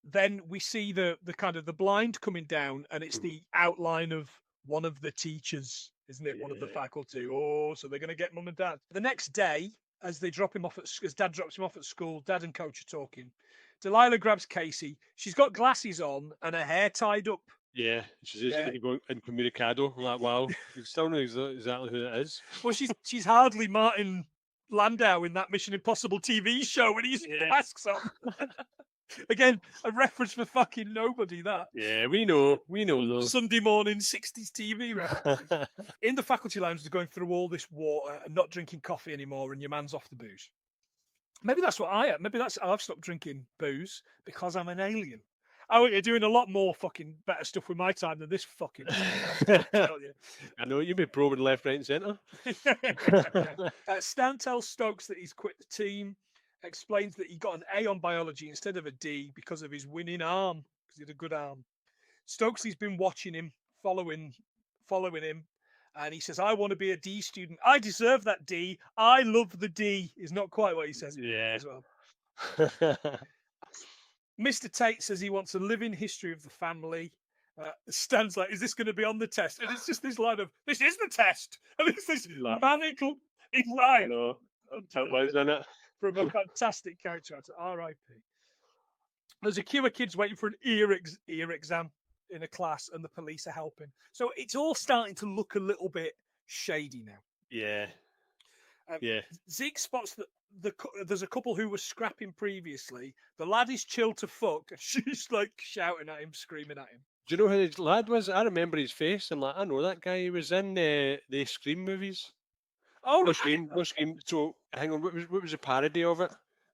Then we see the kind of the blind coming down, and it's the outline of one of the teachers, isn't it? Yeah. One of the faculty. Oh, so they're going to get mum and dad. The next day, as they drop him off as dad drops him off at school, dad and coach are talking. Delilah grabs Casey. She's got glasses on and her hair tied up. Yeah, she's just going incommunicado. I'm like, wow, you still know exactly who that is. Well, she's hardly Martin Landau in that Mission Impossible TV show when he's masks on. Again, a reference for fucking nobody, that. Yeah, we know though. Sunday morning 60s TV reference. In the faculty lounge, they're going through all this water and not drinking coffee anymore, and your man's off the booze. Maybe that's what I am. Maybe I've stopped drinking booze because I'm an alien. Oh, you're doing a lot more fucking better stuff with my time than this fucking. I know, you've been probing left, right, and centre. Stan tells Stokes that he's quit the team. Explains that he got an A on biology instead of a D because of his winning arm, because he had a good arm. Stokesley's been watching him, following him, and he says, I want to be a D student. I deserve that D. I love the D, is not quite what he says. Yeah. As well. Mr. Tate says he wants a living history of the family. Stan's like, is this going to be on the test? And it's just this line of, this is the test. And it's this manical line No, was in it. from a fantastic character actor, R.I.P. There's a queue of kids waiting for an ear exam in a class, and the police are helping. So it's all starting to look a little bit shady now. Yeah. Zeke spots that there's a couple who were scrapping previously. The lad is chilled to fuck. She's like shouting at him, screaming at him. Do you know who the lad was? I remember his face. I'm like, I know that guy. He was in the Scream movies. Oh, No Scream. So, hang on. What was the parody of it?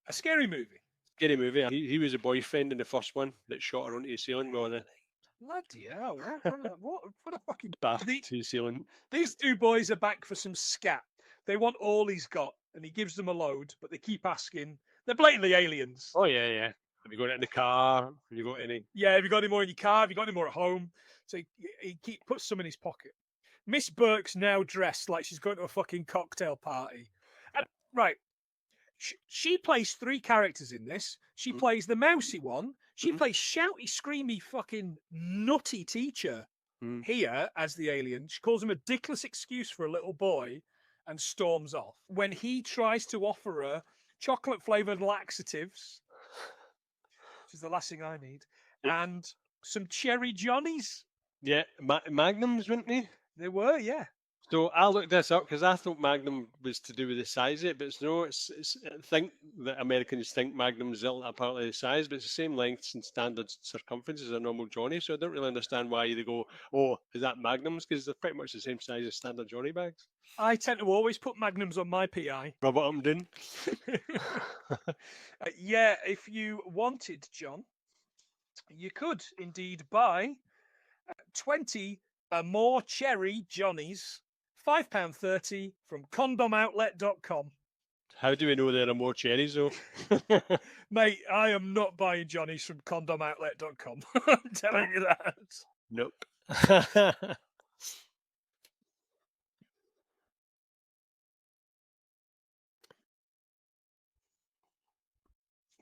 a scary movie. Scary movie. He was a boyfriend in the first one that shot her onto the ceiling with the Bloody hell! What a fucking back to the ceiling. These two boys are back for some scat. They want all he's got, and he gives them a load, but they keep asking. They're blatantly aliens. Oh yeah. Have you got it in the car? Have you got any? Yeah, have you got any more in your car? Have you got any more at home? So he puts some in his pocket. Miss Burke's now dressed like she's going to a fucking cocktail party. And, right. She plays 3 characters in this. She plays the mousy one. She plays shouty, screamy, fucking nutty teacher here as the alien. She calls him a dickless excuse for a little boy and storms off. When he tries to offer her chocolate-flavoured laxatives, which is the last thing I need, and some cherry Johnnies. Yeah, Magnums, weren't they? They were, yeah. So I looked this up because I thought Magnum was to do with the size of it, but it's I think that Americans think Magnum's apparently the size, but it's the same length and standard circumference as a normal Johnny. So I don't really understand why they go, oh, is that Magnums? Because they're pretty much the same size as standard Johnny bags. I tend to always put Magnums on my PI. Robert Umden. Yeah, if you wanted, John, you could indeed buy 20 more cherry Johnnies. £5.30 from condomoutlet.com. How do we know there are more cherries, though? Mate, I am not buying Johnnies from condomoutlet.com. I'm telling you that. Nope.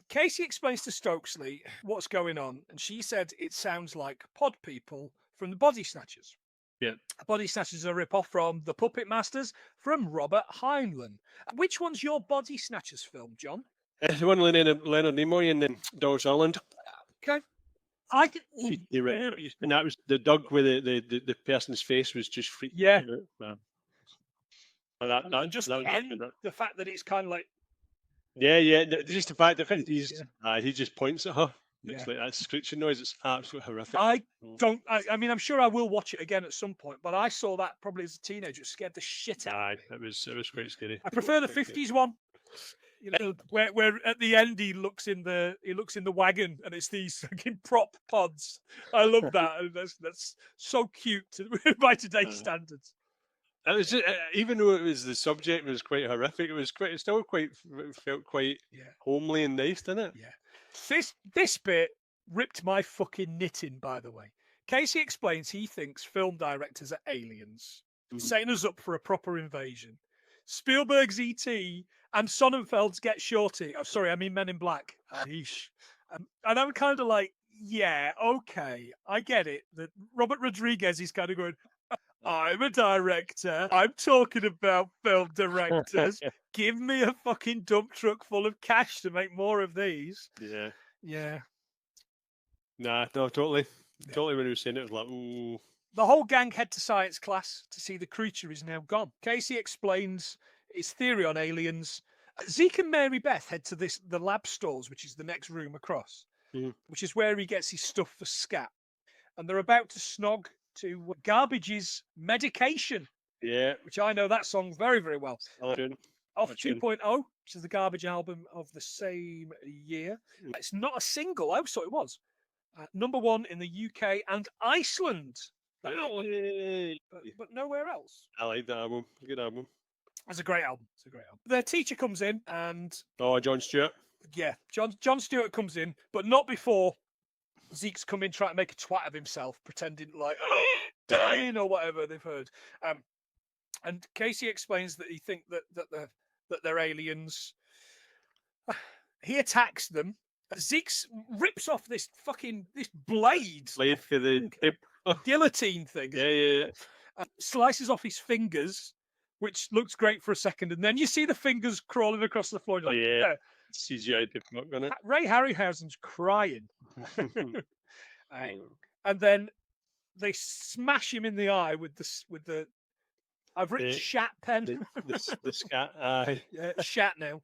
Casey explains to Stokesley what's going on, and she said it sounds like pod people from the Body Snatchers. Yeah. Body Snatchers are a rip-off from The Puppet Masters from Robert Heinlein. Which one's your Body Snatchers film, John? The one Leonard Nimoy and then Doris Ireland. Okay. And that was the dog with the person's face was just freaking. Yeah. That just that the fact that it's kind of like. Yeah. Just the fact that he just points at her. Yeah. It's like that screeching noise. It's absolutely horrific. I mean, I'm sure I will watch it again at some point, but I saw that probably as a teenager. It scared the shit out of me. It was quite scary. I prefer the 50s one. You know, where at the end he looks in the wagon and it's these fucking prop pods. I love that. And that's so cute by today's standards. It was just, even though it was the subject was quite horrific, it felt quite homely and nice, didn't it? Yeah. This bit ripped my fucking knitting, by the way. Casey explains he thinks film directors are aliens, setting us up for a proper invasion. Spielberg's E.T. and Sonnenfeld's Get Shorty. Oh, sorry, I mean Men in Black. And I'm kind of like, yeah, okay, I get it. That Robert Rodriguez is kind of going, I'm a director. I'm talking about film directors. Give me a fucking dump truck full of cash to make more of these. Yeah. Nah, no, totally. Totally when he was saying it, was like, ooh. The whole gang head to science class to see the creature is now gone. Casey explains his theory on aliens. Zeke and Mary Beth head to the lab stalls, which is the next room across, which is where he gets his stuff for scat. And they're about to snog to Garbage's Medication. Yeah. Which I know that song very, very well. Off 2.0, which is the Garbage album of the same year. It's not a single. I always thought it was. Number 1 in the UK and Iceland. But nowhere else. I like that album. Good album. It's a great album. Their teacher comes in and... Oh, Jon Stewart. Yeah, Jon Stewart comes in, but not before Zeke's come in trying to make a twat of himself, pretending like, dying or whatever they've heard. And Casey explains that he thinks that they're aliens. He attacks them. Zeke rips off this blade, Slave for the guillotine thing. yeah. Slices off his fingers, which looks great for a second, and then you see the fingers crawling across the floor. Oh yeah. CGI different, isn't it? Ray Harryhausen's crying. And then they smash him in the eye with the I've written shat pen. The scat eye. Yeah, shat now,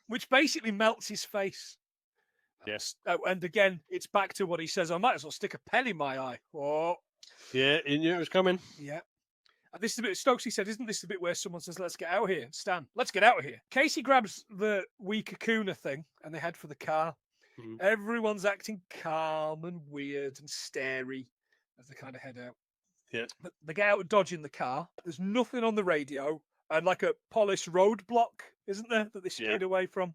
which basically melts his face. Yes. And again, it's back to what he says. I might as well stick a pen in my eye. Oh. Yeah, he knew it was coming. Yeah. And this is a bit Stokesy said, isn't this the bit where someone says, let's get out of here? Stan, let's get out of here. Casey grabs the wee Kakuna thing and they head for the car. Mm. Everyone's acting calm and weird and starey as they kind of head out. Yeah. But they get out dodging the car. There's nothing on the radio and like a polished roadblock, isn't there, that they steered away from?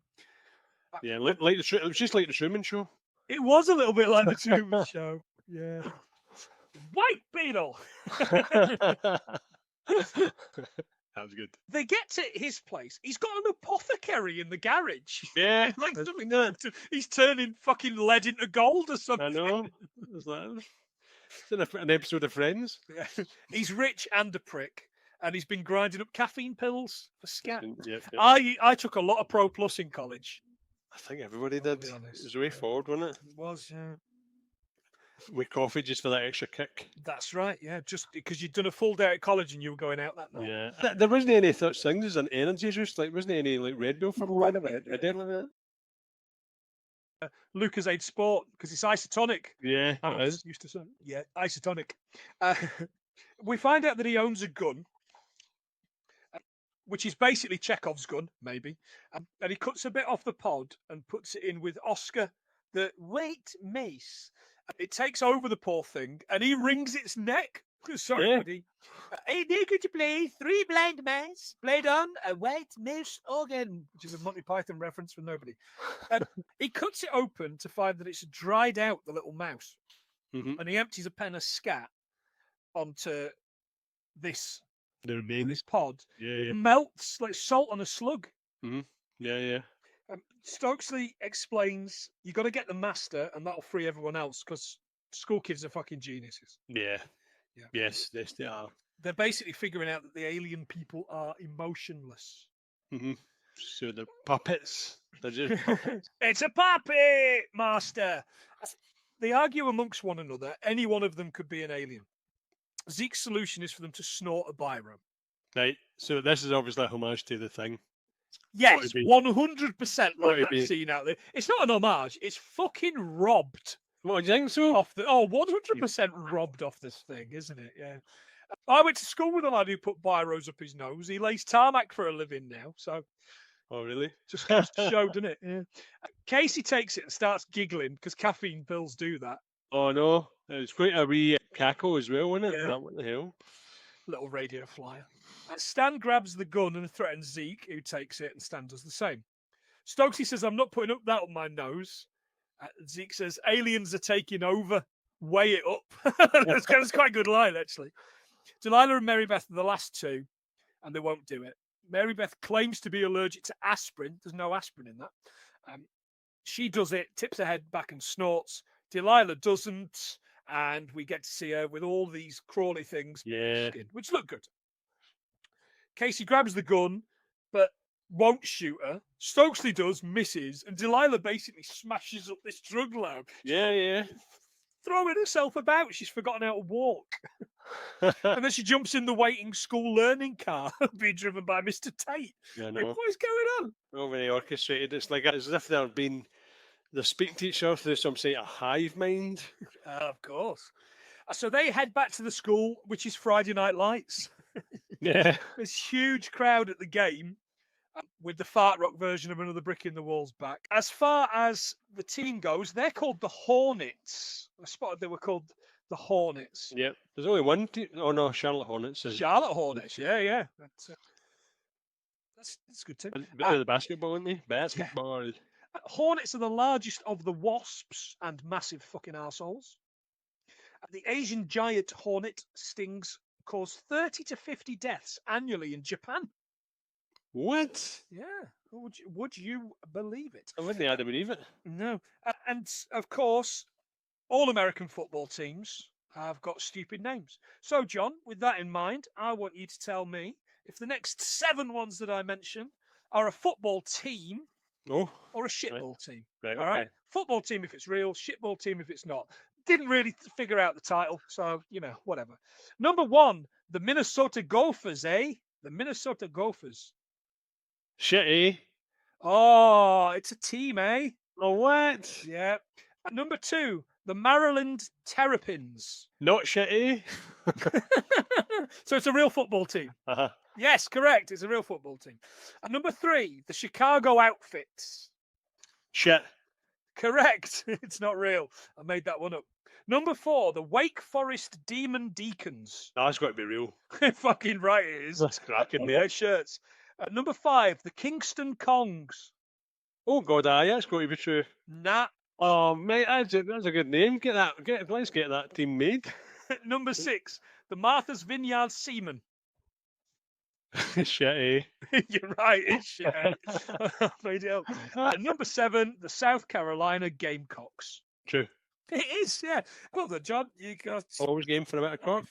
Yeah, it was just like the Truman Show. It was a little bit like the Truman Show. Yeah. White Beetle! That was good. They get to his place. He's got an apothecary in the garage. Yeah. Like something that he's turning fucking lead into gold or something. I know. It's an episode of Friends. Yeah. He's rich and a prick. And he's been grinding up caffeine pills for scat. Yep. I took a lot of Pro Plus in college. I think everybody did. It was the way forward, wasn't it? It was, yeah. With coffee just for that extra kick. That's right, yeah. Just because you'd done a full day at college and you were going out that night. Yeah. There wasn't any such things as an energy juice. Like, wasn't any like Red Bull for one of it? I didn't like that. Lucozade Sport because it's isotonic. Yeah, it is. Used to say, yeah, isotonic. We find out that he owns a gun, which is basically Chekhov's gun, maybe. And he cuts a bit off the pod and puts it in with Oscar, the white mace. It takes over the poor thing, and he wrings its neck. Sorry, buddy. I need you to play 3 blind mice played on a white mouse organ, which is a Monty Python reference for nobody. And he cuts it open to find that it's dried out the little mouse, and he empties a pen of scat onto this pod. Yeah. It melts like salt on a slug. Mm-hmm. Yeah. Stokesley explains you got to get the master, and that'll free everyone else because school kids are fucking geniuses. Yeah. Yes, they are. They're basically figuring out that the alien people are emotionless. Mm-hmm. So they're puppets. They're just puppets. It's a puppet, master. They argue amongst one another. Any one of them could be an alien. Zeke's solution is for them to snort a biro. Right. So this is obviously a homage to the Thing. Yes, 100% like that scene out there. It's not an homage. It's fucking robbed. What, do you think so? 100% robbed off this thing, isn't it? Yeah. I went to school with a lad who put biros up his nose. He lays tarmac for a living now. So. Oh, really? Just showed, didn't it? Yeah. Casey takes it and starts giggling because caffeine pills do that. Oh, no. It was quite a wee cackle as well, wasn't it? Yeah. What the hell? Little radio flyer. Stan grabs the gun and threatens Zeke, who takes it, and Stan does the same. Stokesy says, I'm not putting up that on my nose. Zeke says, aliens are taking over. Weigh it up. That's quite a good line, actually. Delilah and Mary Beth are the last two, and they won't do it. Mary Beth claims to be allergic to aspirin. There's no aspirin in that. She does it, tips her head back and snorts. Delilah doesn't, and we get to see her with all these crawly things, which look good. Casey grabs the gun, but won't shoot her. Stokesley does, misses, and Delilah basically smashes up this drug lab. Yeah. Throwing herself about. She's forgotten how to walk. And then she jumps in the waiting school learning car, being driven by Mr. Tate. Yeah, no. What is going on? Oh, very orchestrated. It's like as if they're speaking to each other through some say a hive mind. Of course. So they head back to the school, which is Friday Night Lights. Yeah. This huge crowd at the game with the fart rock version of Another Brick in the Wall's back. As far as the team goes, they're called the Hornets. I spotted they were called the Hornets. Yeah. There's only one team. Oh, no, Charlotte Hornets. Charlotte Hornets, yeah. That's a good team. Bit of the basketball, isn't they? Basketball. Yeah. Hornets are the largest of the wasps and massive fucking arseholes. The Asian giant hornet stings cause 30 to 50 deaths annually in Japan. What? Yeah. Would you believe it? I wouldn't have to believe it. No. And of course, all American football teams have got stupid names. So, John, with that in mind, I want you to tell me if the next 7 ones that I mention are a football team Oh, or a right. shitball team. Right, All right? okay. Football team if it's real, shitball team if it's not. Didn't really figure out the title, so, whatever. Number 1, the Minnesota Gophers, eh? The Minnesota Gophers. Shit, eh? Oh, it's a team, eh? Oh, what? Yeah. Number 2, the Maryland Terrapins. Not shit, eh? So it's a real football team. Uh-huh. Yes, correct. It's a real football team. And number 3, the Chicago Outfits. Shit. Correct. It's not real. I made that one up. Number 4, the Wake Forest Demon Deacons. No, that's got to be real. Fucking right it is. That's cracking. Yeah, shirts. Number 5, the Kingston Kongs. Oh, God, aye, that's got to be true. Nah. Oh, mate, that's a good name. Let's get that team made. Number 6, the Martha's Vineyard Seamen. Shit, eh? You're right, it's shit. Made it up. Number 7, the South Carolina Gamecocks. True. It is, yeah. Well done, John. You got. Always game for a bit of cock.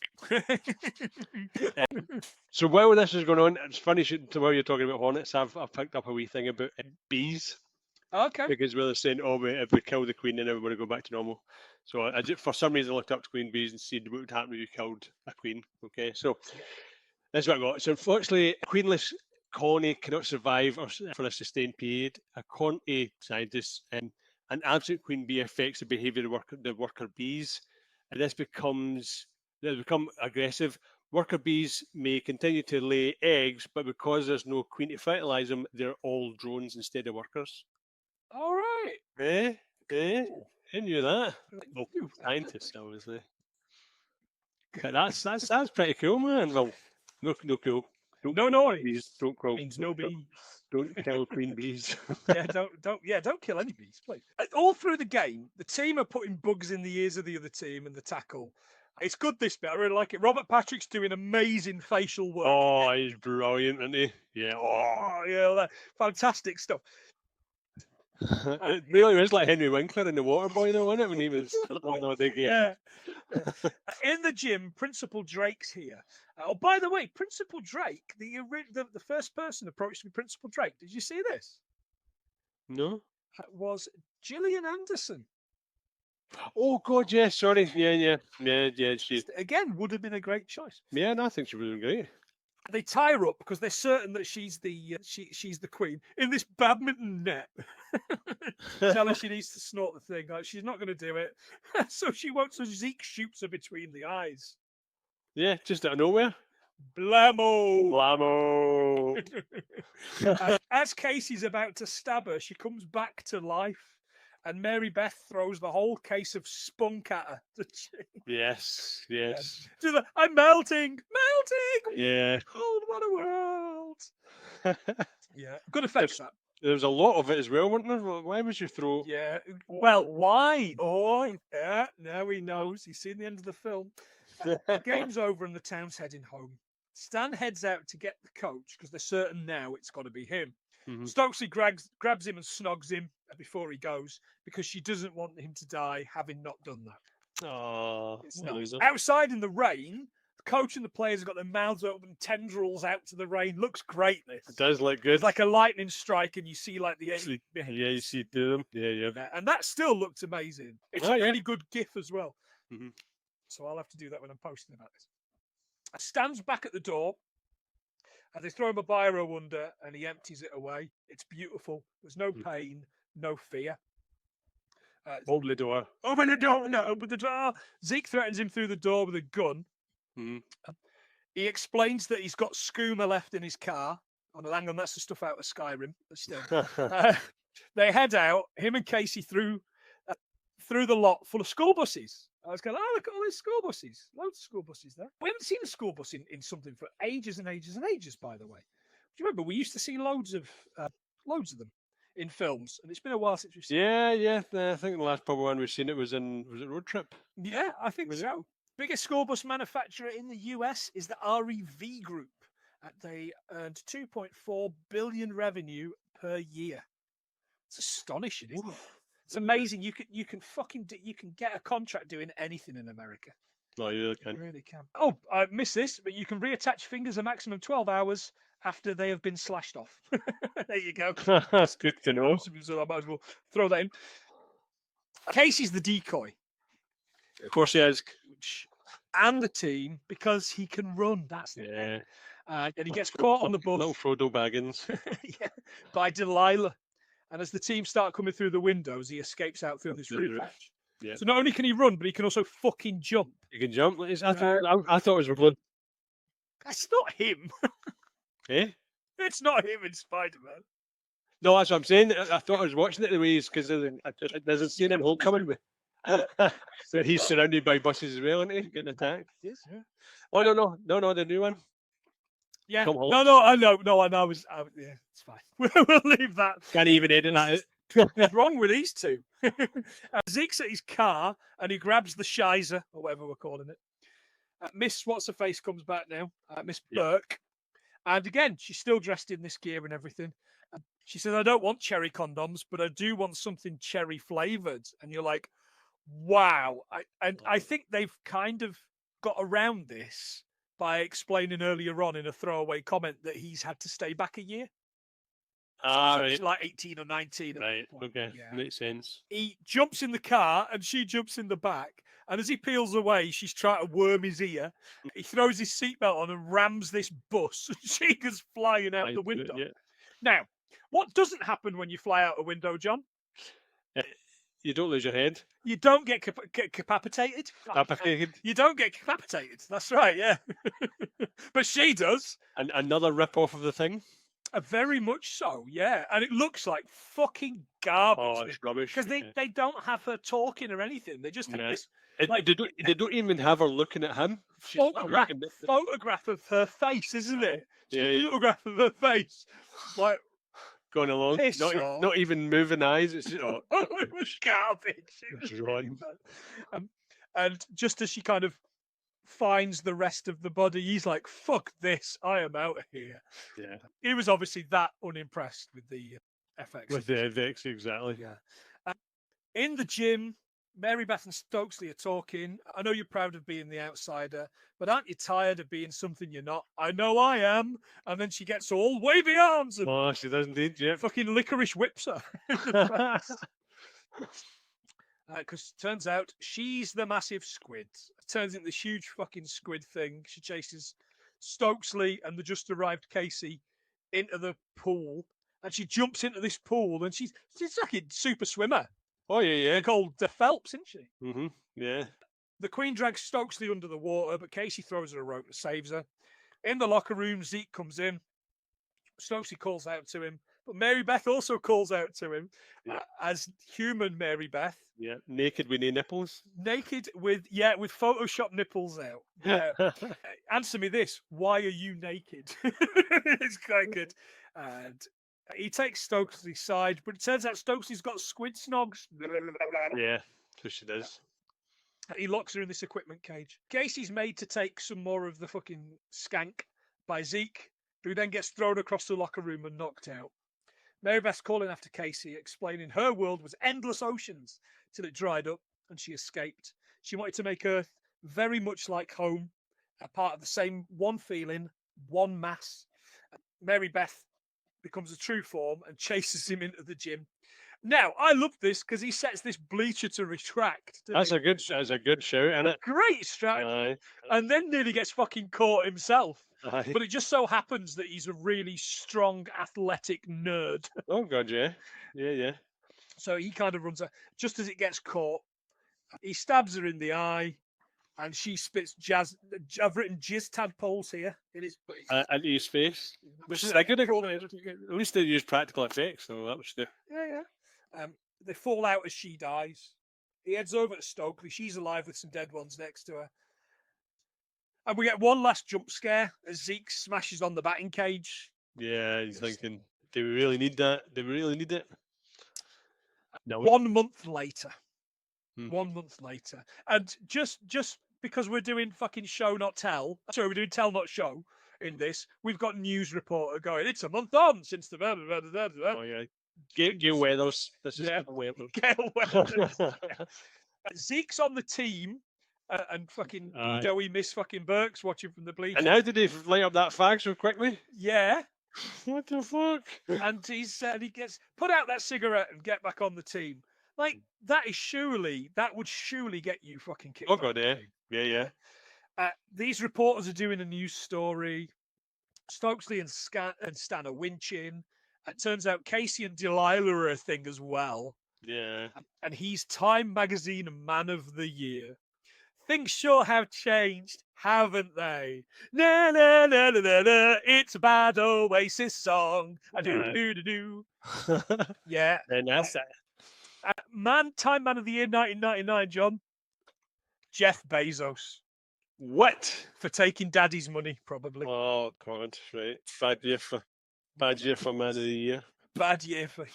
So while this is going on, it's funny while you're talking about hornets, I've picked up a wee thing about bees. Okay. Because they're saying, oh, if we kill the queen, then everybody go back to normal. So I for some reason, I looked up queen bees and see what would happen if you killed a queen. Okay, so that's what I got. So unfortunately, a queenless colony cannot survive for a sustained period. According to scientists, an absent queen bee affects the behaviour of the worker bees, and they become aggressive. Worker bees may continue to lay eggs, but because there's no queen to fertilise them, they're all drones instead of workers. All right. Who knew that? Well, scientists, obviously. That's pretty cool, man. Well, no cool. No noise. Bees, don't kill. Means no bees. Don't kill queen bees. Don't kill any bees, please. All through the game, the team are putting bugs in the ears of the other team and the tackle. It's good, this bit. I really like it. Robert Patrick's doing amazing facial work. Oh, he's brilliant, isn't he? Yeah. Oh, yeah, fantastic stuff. It really was like Henry Winkler in The Waterboy, though, wasn't it? When he was Yeah. In the gym, Principal Drake's here. Oh, by the way, Principal Drake, the first person approached me, Principal Drake. Did you see this? No. That was Gillian Anderson. Oh God, yeah. Sorry, yeah. She Again would have been a great choice. Yeah, no, I think she would have been great. They tie her up because they're certain that she's the queen in this badminton net. Tell her she needs to snort the thing. Like, she's not going to do it, so she won't. So Zeke shoots her between the eyes. Yeah, just out of nowhere. Blammo! As Casey's about to stab her, she comes back to life, and Mary Beth throws the whole case of spunk at her. Yes. She's like, I'm melting. Yeah. Oh, what a world! Yeah, good effects. That. There was a lot of it as well, weren't there? Why was your throat? Yeah. Well, why? Oh, yeah. Now he knows. He's seen the end of the film. The game's over and the town's heading home. Stan heads out to get the coach because they're certain now it's got to be him. Mm-hmm. Stokesy grabs him and snogs him before he goes because she doesn't want him to die having not done that. Oh, outside in the rain, the coach and the players have got their mouths open, tendrils out to the rain. Looks great, this. It does look good. It's like a lightning strike and you see like the end. Yeah, you see through them. Yeah. And that still looked amazing. It's a really good GIF as well. Mm-hmm. So I'll have to do that when I'm posting about this. Stan's back at the door. And they throw him a biro under and he empties it away. It's beautiful. There's no pain, no fear. Open the door. Open the door. No, open the door. Zeke threatens him through the door with a gun. Mm-hmm. He explains that he's got skooma left in his car. Oh, hang on, that's the stuff out of Skyrim. But still. They head out, him and Casey through the lot full of school buses. I was going, oh, look at all these school buses. Loads of school buses there. We haven't seen a school bus in something for ages and ages and ages, by the way. Do you remember? We used to see loads of them in films, and it's been a while since we've seen Yeah. I think the last proper one we've seen was it Road Trip? Yeah, I think so. Biggest school bus manufacturer in the US is the REV Group. They earned $2.4 billion revenue per year. It's astonishing, isn't it? It's amazing. You can fucking you can get a contract doing anything in America. No, you really You can. really can. Oh, I missed this, but you can reattach fingers a maximum 12 hours after they have been slashed off. There you go. That's good to know. So I might as well throw that in. Casey's the decoy. Of course he is. And the team because he can run. That's it. Yeah. And he gets caught on the bus Little Frodo Baggins. yeah, by Delilah. And as the team start coming through the windows, he escapes out through this The roof roof. hatch. Yeah. So not only can he run, but he can also fucking jump. You can jump. I thought it was blood. That's not him. Eh? It's not him in Spider-Man. No, that's what I'm saying. I thought I was watching it the way he's because there's a scene in Homecoming with where he's surrounded by buses as well, isn't he? Getting attacked. Yes. Yeah. Oh no, the new one. Yeah. Tom Holland. No, I know. No, I know. Yeah, it's fine. We'll leave that. Can't even edit that out. What's wrong with these two? Zeke's at his car and he grabs the shizer, or whatever we're calling it. Miss What's-Her-Face comes back now, Miss Burke. And again, she's still dressed in this gear and everything. And she says, I don't want cherry condoms, but I do want something cherry flavoured. And you're like, wow. I think they've kind of got around this by explaining earlier on in a throwaway comment that he's had to stay back a year. Ah, She's like 18 or 19. Right, okay. Yeah. Makes sense. He jumps in the car and she jumps in the back. And as he peels away, she's trying to worm his ear. He throws his seatbelt on and rams this bus. She goes flying out the window. Yeah. Now, what doesn't happen when you fly out a window, John? You don't lose your head. You don't get capacitated. Capacitated. You don't get capacitated. That's right, yeah. But she does. And another rip off of the thing. Very much so, yeah. And it looks like fucking garbage. Oh, it's rubbish. Because they don't have her talking or anything. They just have this They don't even have her looking at him. She's photograph of her face, isn't it? Yeah. Photograph of her face. Like, going along. piss off. Not even moving eyes. It's just, it was garbage. It was Run. and just as she kind of finds the rest of the body, he's like, fuck this, I am out of here. Yeah. He was obviously that unimpressed with the FX. With the FX, exactly. Yeah. In the gym, Mary Beth and Stokesley are talking. I know you're proud of being the outsider, but aren't you tired of being something you're not? I know I am. And then she gets all wavy arms and Oh, she does indeed, yeah. fucking licorice whips her. Because turns out she's the massive squid. Turns into this huge fucking squid thing. She chases Stokesley and the just arrived Casey into the pool. And she jumps into this pool and she's like a super swimmer. Oh, yeah. Called Phelps, isn't she? Mm-hmm. Yeah. The Queen drags Stokesley under the water, but Casey throws her a rope and saves her. In the locker room, Zeke comes in. Stokesley calls out to him, but Mary Beth also calls out to him as human Mary Beth. Yeah. Naked with no nipples. Naked with Photoshop nipples out. Answer me this: why are you naked? It's quite good. And he takes Stokesley's side, but it turns out Stokesley's got squid snogs. Yeah, so she does. He locks her in this equipment cage. Casey's made to take some more of the fucking skank by Zeke, who then gets thrown across the locker room and knocked out. Mary Beth's calling after Casey, explaining her world was endless oceans till it dried up and she escaped. She wanted to make Earth very much like home, a part of the same one feeling, one mass. Mary Beth becomes a true form and chases him into the gym. Now, I love this because he sets this bleacher to retract. That's a good shout, isn't it? Great strat. And then nearly gets fucking caught himself. Aye. But it just so happens that he's a really strong, athletic nerd. Oh, God, yeah. Yeah. So he kind of runs out. Just as it gets caught, he stabs her in the eye and she spits jazz. I've written jizz tadpoles here in his into his face. Which is a good. At least they use practical effects, so that was the. Yeah. They fall out as she dies. He heads over to Stokely. She's alive with some dead ones next to her. And we get one last jump scare as Zeke smashes on the batting cage. Yeah, he's thinking, do we really need that? Do we really need it? No. 1 month later. 1 month later. And just because we're doing fucking show not tell, sorry, we're doing tell not show, in this. We've got news reporter going, it's a month on since the... Oh yeah, Gail Weathers. This is Yeah. Gail Weathers. Gail Weathers. Zeke's on the team, and fucking Aye. Joey Miss fucking Burke's watching from the bleachers. And how did he light up that fag so quickly? Yeah, What the fuck? and he said he gets put out that cigarette and get back on the team. Like that would surely get you fucking kicked. Oh off god, the yeah, team. yeah. These reporters are doing a news story. Stokesley and Stan are winching. It turns out Casey and Delilah are a thing as well. Yeah. And he's Time Magazine Man of the Year. Things sure have changed, haven't they? Na na na na na na. It's a bad Oasis song. I do do do do. Yeah. And that's that. Time Man of the Year 1999, John. Jeff Bezos What? for taking Daddy's money, probably. Oh god, right. Bad year for man of the year. Bad year for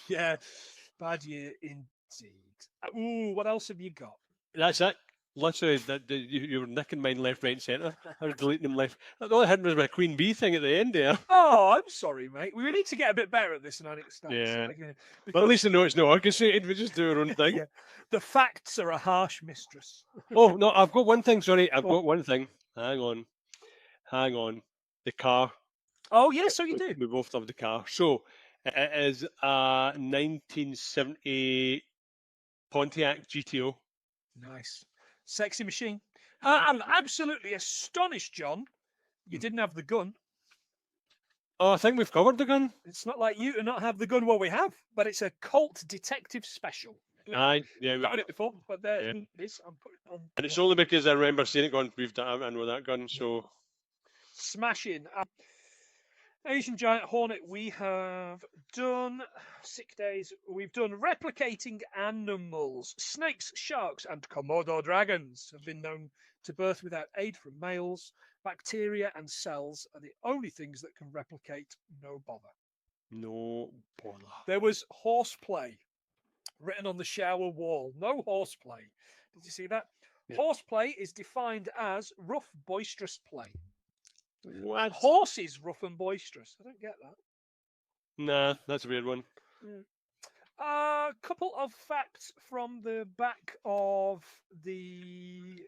bad year indeed. Ooh, what else have you got? That's it. Literally, you were nicking mine left, right, and centre. I was deleting them left. All I had was my Queen Bee thing at the end there. Oh, I'm sorry, mate. We need to get a bit better at this, and I need to start. Yeah. Because But at least I know it's not orchestrated. We just do our own thing. Yeah. The facts are a harsh mistress. Oh no, I've got one thing. Sorry, I've Oh. got one thing. Hang on. The car. Oh, yeah, so you do. We both love the car. So it is a 1970 Pontiac GTO. Nice. Sexy machine. I'm absolutely astonished, John. You didn't have the gun. Oh, I think we've covered the gun. It's not like you to not have the gun. Well, we have, but it's a Colt Detective Special. Aye, yeah. I've done it before, but there Yeah. it is. I'm putting it on. And it's only because I remember seeing it going, I know that gun, so Smashing. Asian Giant Hornet, we have done sick days. We've done replicating animals. Snakes, sharks, and Komodo dragons have been known to birth without aid from males. Bacteria and cells are the only things that can replicate. No bother. no bother. There was horseplay written on the shower wall. No horseplay. Did you see that? Yeah. Horseplay is defined as rough, boisterous play. What? Horse is rough and boisterous. I don't get that. Nah, that's a weird one. A couple of facts from the back of the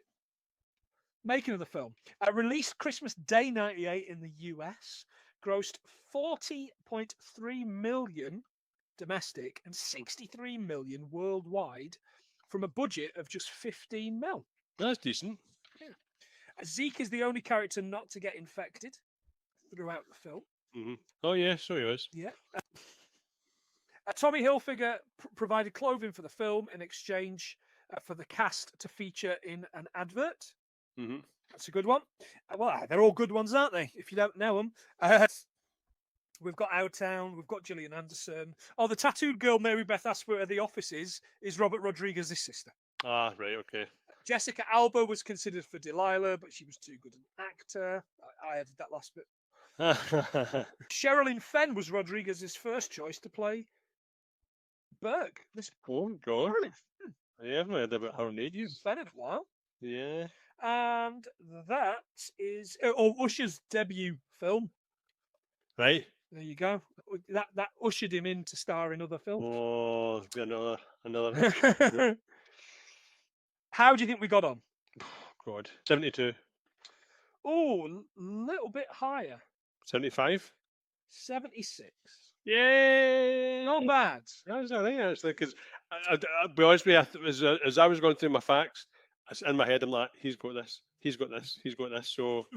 making of the film. Released Christmas Day 98 in the US, grossed 40.3 million domestic and 63 million worldwide from a budget of just 15 mil. That's decent. Zeke is the only character not to get infected throughout the film. Mm-hmm. Oh yeah, so he was. Yeah. Tommy Hilfiger provided clothing for the film in exchange for the cast to feature in an advert. Mm-hmm. That's a good one. Well, they're all good ones, aren't they? If you don't know them. We've got Outtown. We've got Gillian Anderson. Oh, the tattooed girl Mary Beth asked where the office is Robert Rodriguez's sister. Ah, right, okay. Jessica Alba was considered for Delilah, but she was too good an actor. I added that last bit. Sherilyn Fenn was Rodriguez's first choice to play Berg. This Oh god. Sherilyn Yeah, I've not heard about her in ages. Fenn in a while. Yeah. And that is Usher's debut film. Right. There you go. That ushered him in to star in other films. Oh, it's been another. How do you think we got on? God. 72. Oh, little bit higher. 75. 76. Yay! Not bad. That's all right, actually, because I'll be honest with you, as I was going through my facts, in my head, I'm like, he's got this, he's got this, he's got this. So,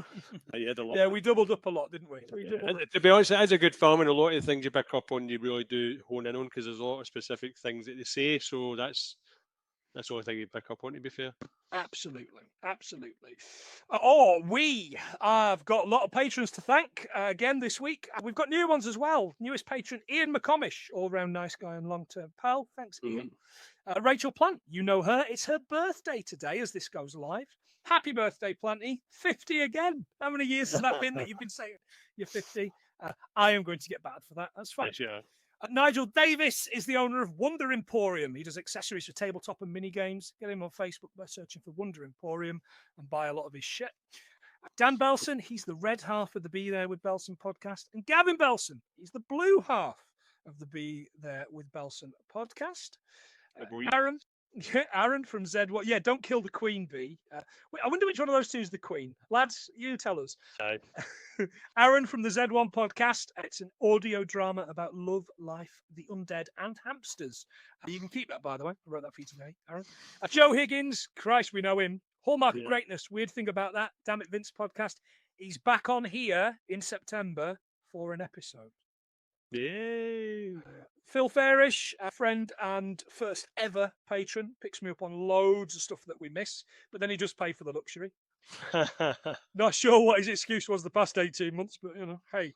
I had a lot. Yeah, we doubled up a lot, didn't we? Yeah. And to be honest, it is a good film, and a lot of the things you pick up on, you really do hone in on, because there's a lot of specific things that they say. So that's the only thing you pick up on, to be fair. Absolutely, absolutely. We have got a lot of patrons to thank again this week. We've got new ones as well. Newest patron, Ian McComish, all-round nice guy and long-term pal. Thanks, Ian. Rachel Plant, you know her. It's her birthday today as this goes live. Happy birthday, Planty. 50 again. How many years has that been that you've been saying you're 50? I am going to get bad for that. That's fine. Yeah. Nigel Davis is the owner of Wonder Emporium. He does accessories for tabletop and mini games. Get him on Facebook by searching for Wonder Emporium and buy a lot of his shit. Dan Belson, he's the red half of the Be There with Belson podcast. And Gavin Belson, he's the blue half of the Be There with Belson podcast. Aaron from Z1. Yeah, don't kill the queen bee. I wonder which one of those two is the queen. Lads, you tell us. Aaron from the Z1 podcast. It's an audio drama about love, life, the undead, and hamsters. You can keep that, by the way. I wrote that for you today, Aaron. Joe Higgins. Christ, we know him. Hallmark of Greatness. Weird thing about that. Damn it, Vince podcast. He's back on here in September for an episode. Yay! Phil Fairish, our friend and first ever patron, picks me up on loads of stuff that we miss, but then he does pay for the luxury. Not sure what his excuse was the past 18 months, but hey.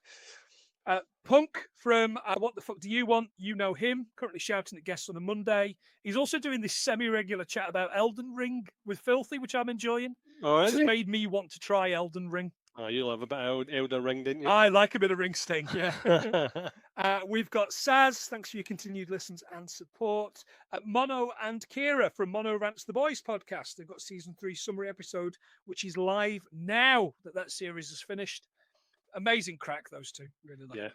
Punk from What the Fuck Do You Want? You know him, currently shouting at guests on a Monday. He's also doing this semi-regular chat about Elden Ring with Filthy, which I'm enjoying. Oh, it's made me want to try Elden Ring. Oh, you love a bit of Elden Ring, didn't you? I like a bit of ring sting, yeah. We've got Saz, thanks for your continued listens and support. Mono and Kira from Mono Rants the Boys podcast. They've got season 3 summary episode, which is live now that series is finished. Amazing crack, those two. Really like it.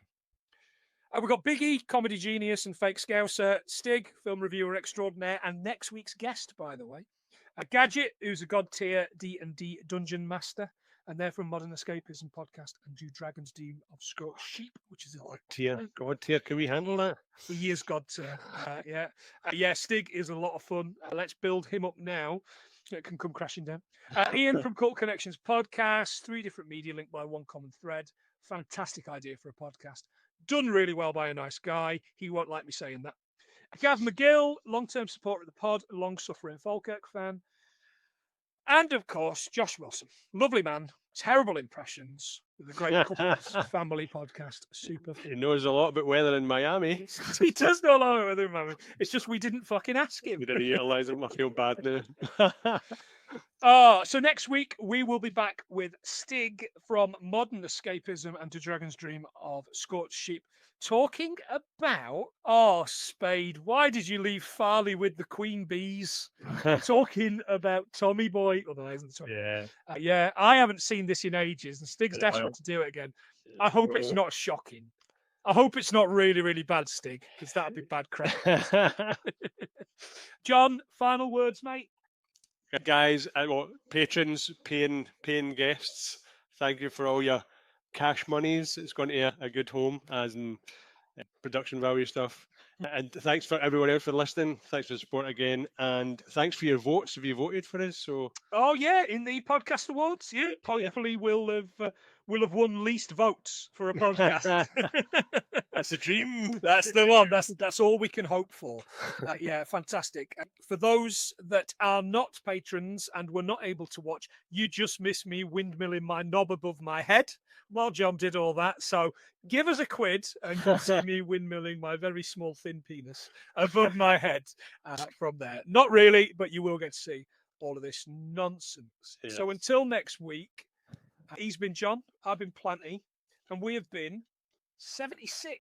We've got Biggie, comedy genius and fake scouser. Stig, film reviewer extraordinaire, and next week's guest, by the way. Gadget, who's a god tier D&D dungeon master. And they're from Modern Escapism podcast and do Dragon's Doom of Scorched Sheep, which is God tier. Can we handle that? He is God tier. Yeah, Stig is a lot of fun. Let's build him up now. It can come crashing down. Ian from Cult Connections podcast, 3 different media linked by one common thread. Fantastic idea for a podcast. Done really well by a nice guy. He won't like me saying that. Gav McGill, long-term supporter of the pod, long-suffering Falkirk fan. And, of course, Josh Wilson. Lovely man. Terrible impressions with a great couples family podcast. Super fun. He knows a lot about weather in Miami. He does know a lot about weather in Miami. It's just we didn't fucking ask him. We didn't utilise him. I feel bad now. So next week, we will be back with Stig from Modern Escapism and To Dragon's Dream of Scorched Sheep, talking about, Spade, why did you leave Farley with the queen bees? Talking about Tommy Boy. Yeah, I haven't seen this in ages, and Stig's desperate to do it again. I hope it's not shocking. I hope it's not really, really bad, Stig, because that'd be bad crap. John, final words, mate? Guys, patrons, paying guests, thank you for all your cash monies. It's going to a good home, as in production value stuff. And thanks for everyone else for listening. Thanks for the support again, and thanks for your votes. Have you voted for us? So, in the podcast awards, hopefully we'll have won least votes for a podcast. That's the dream. That's the one. That's all we can hope for. Fantastic. For those that are not patrons and were not able to watch, you just missed me windmilling my knob above my head while John did all that. So give us a quid and you'll see me windmilling my very small thin penis above my head from there. Not really, but you will get to see all of this nonsense. Yeah. So until next week, he's been John, I've been Planty, and we have been 76.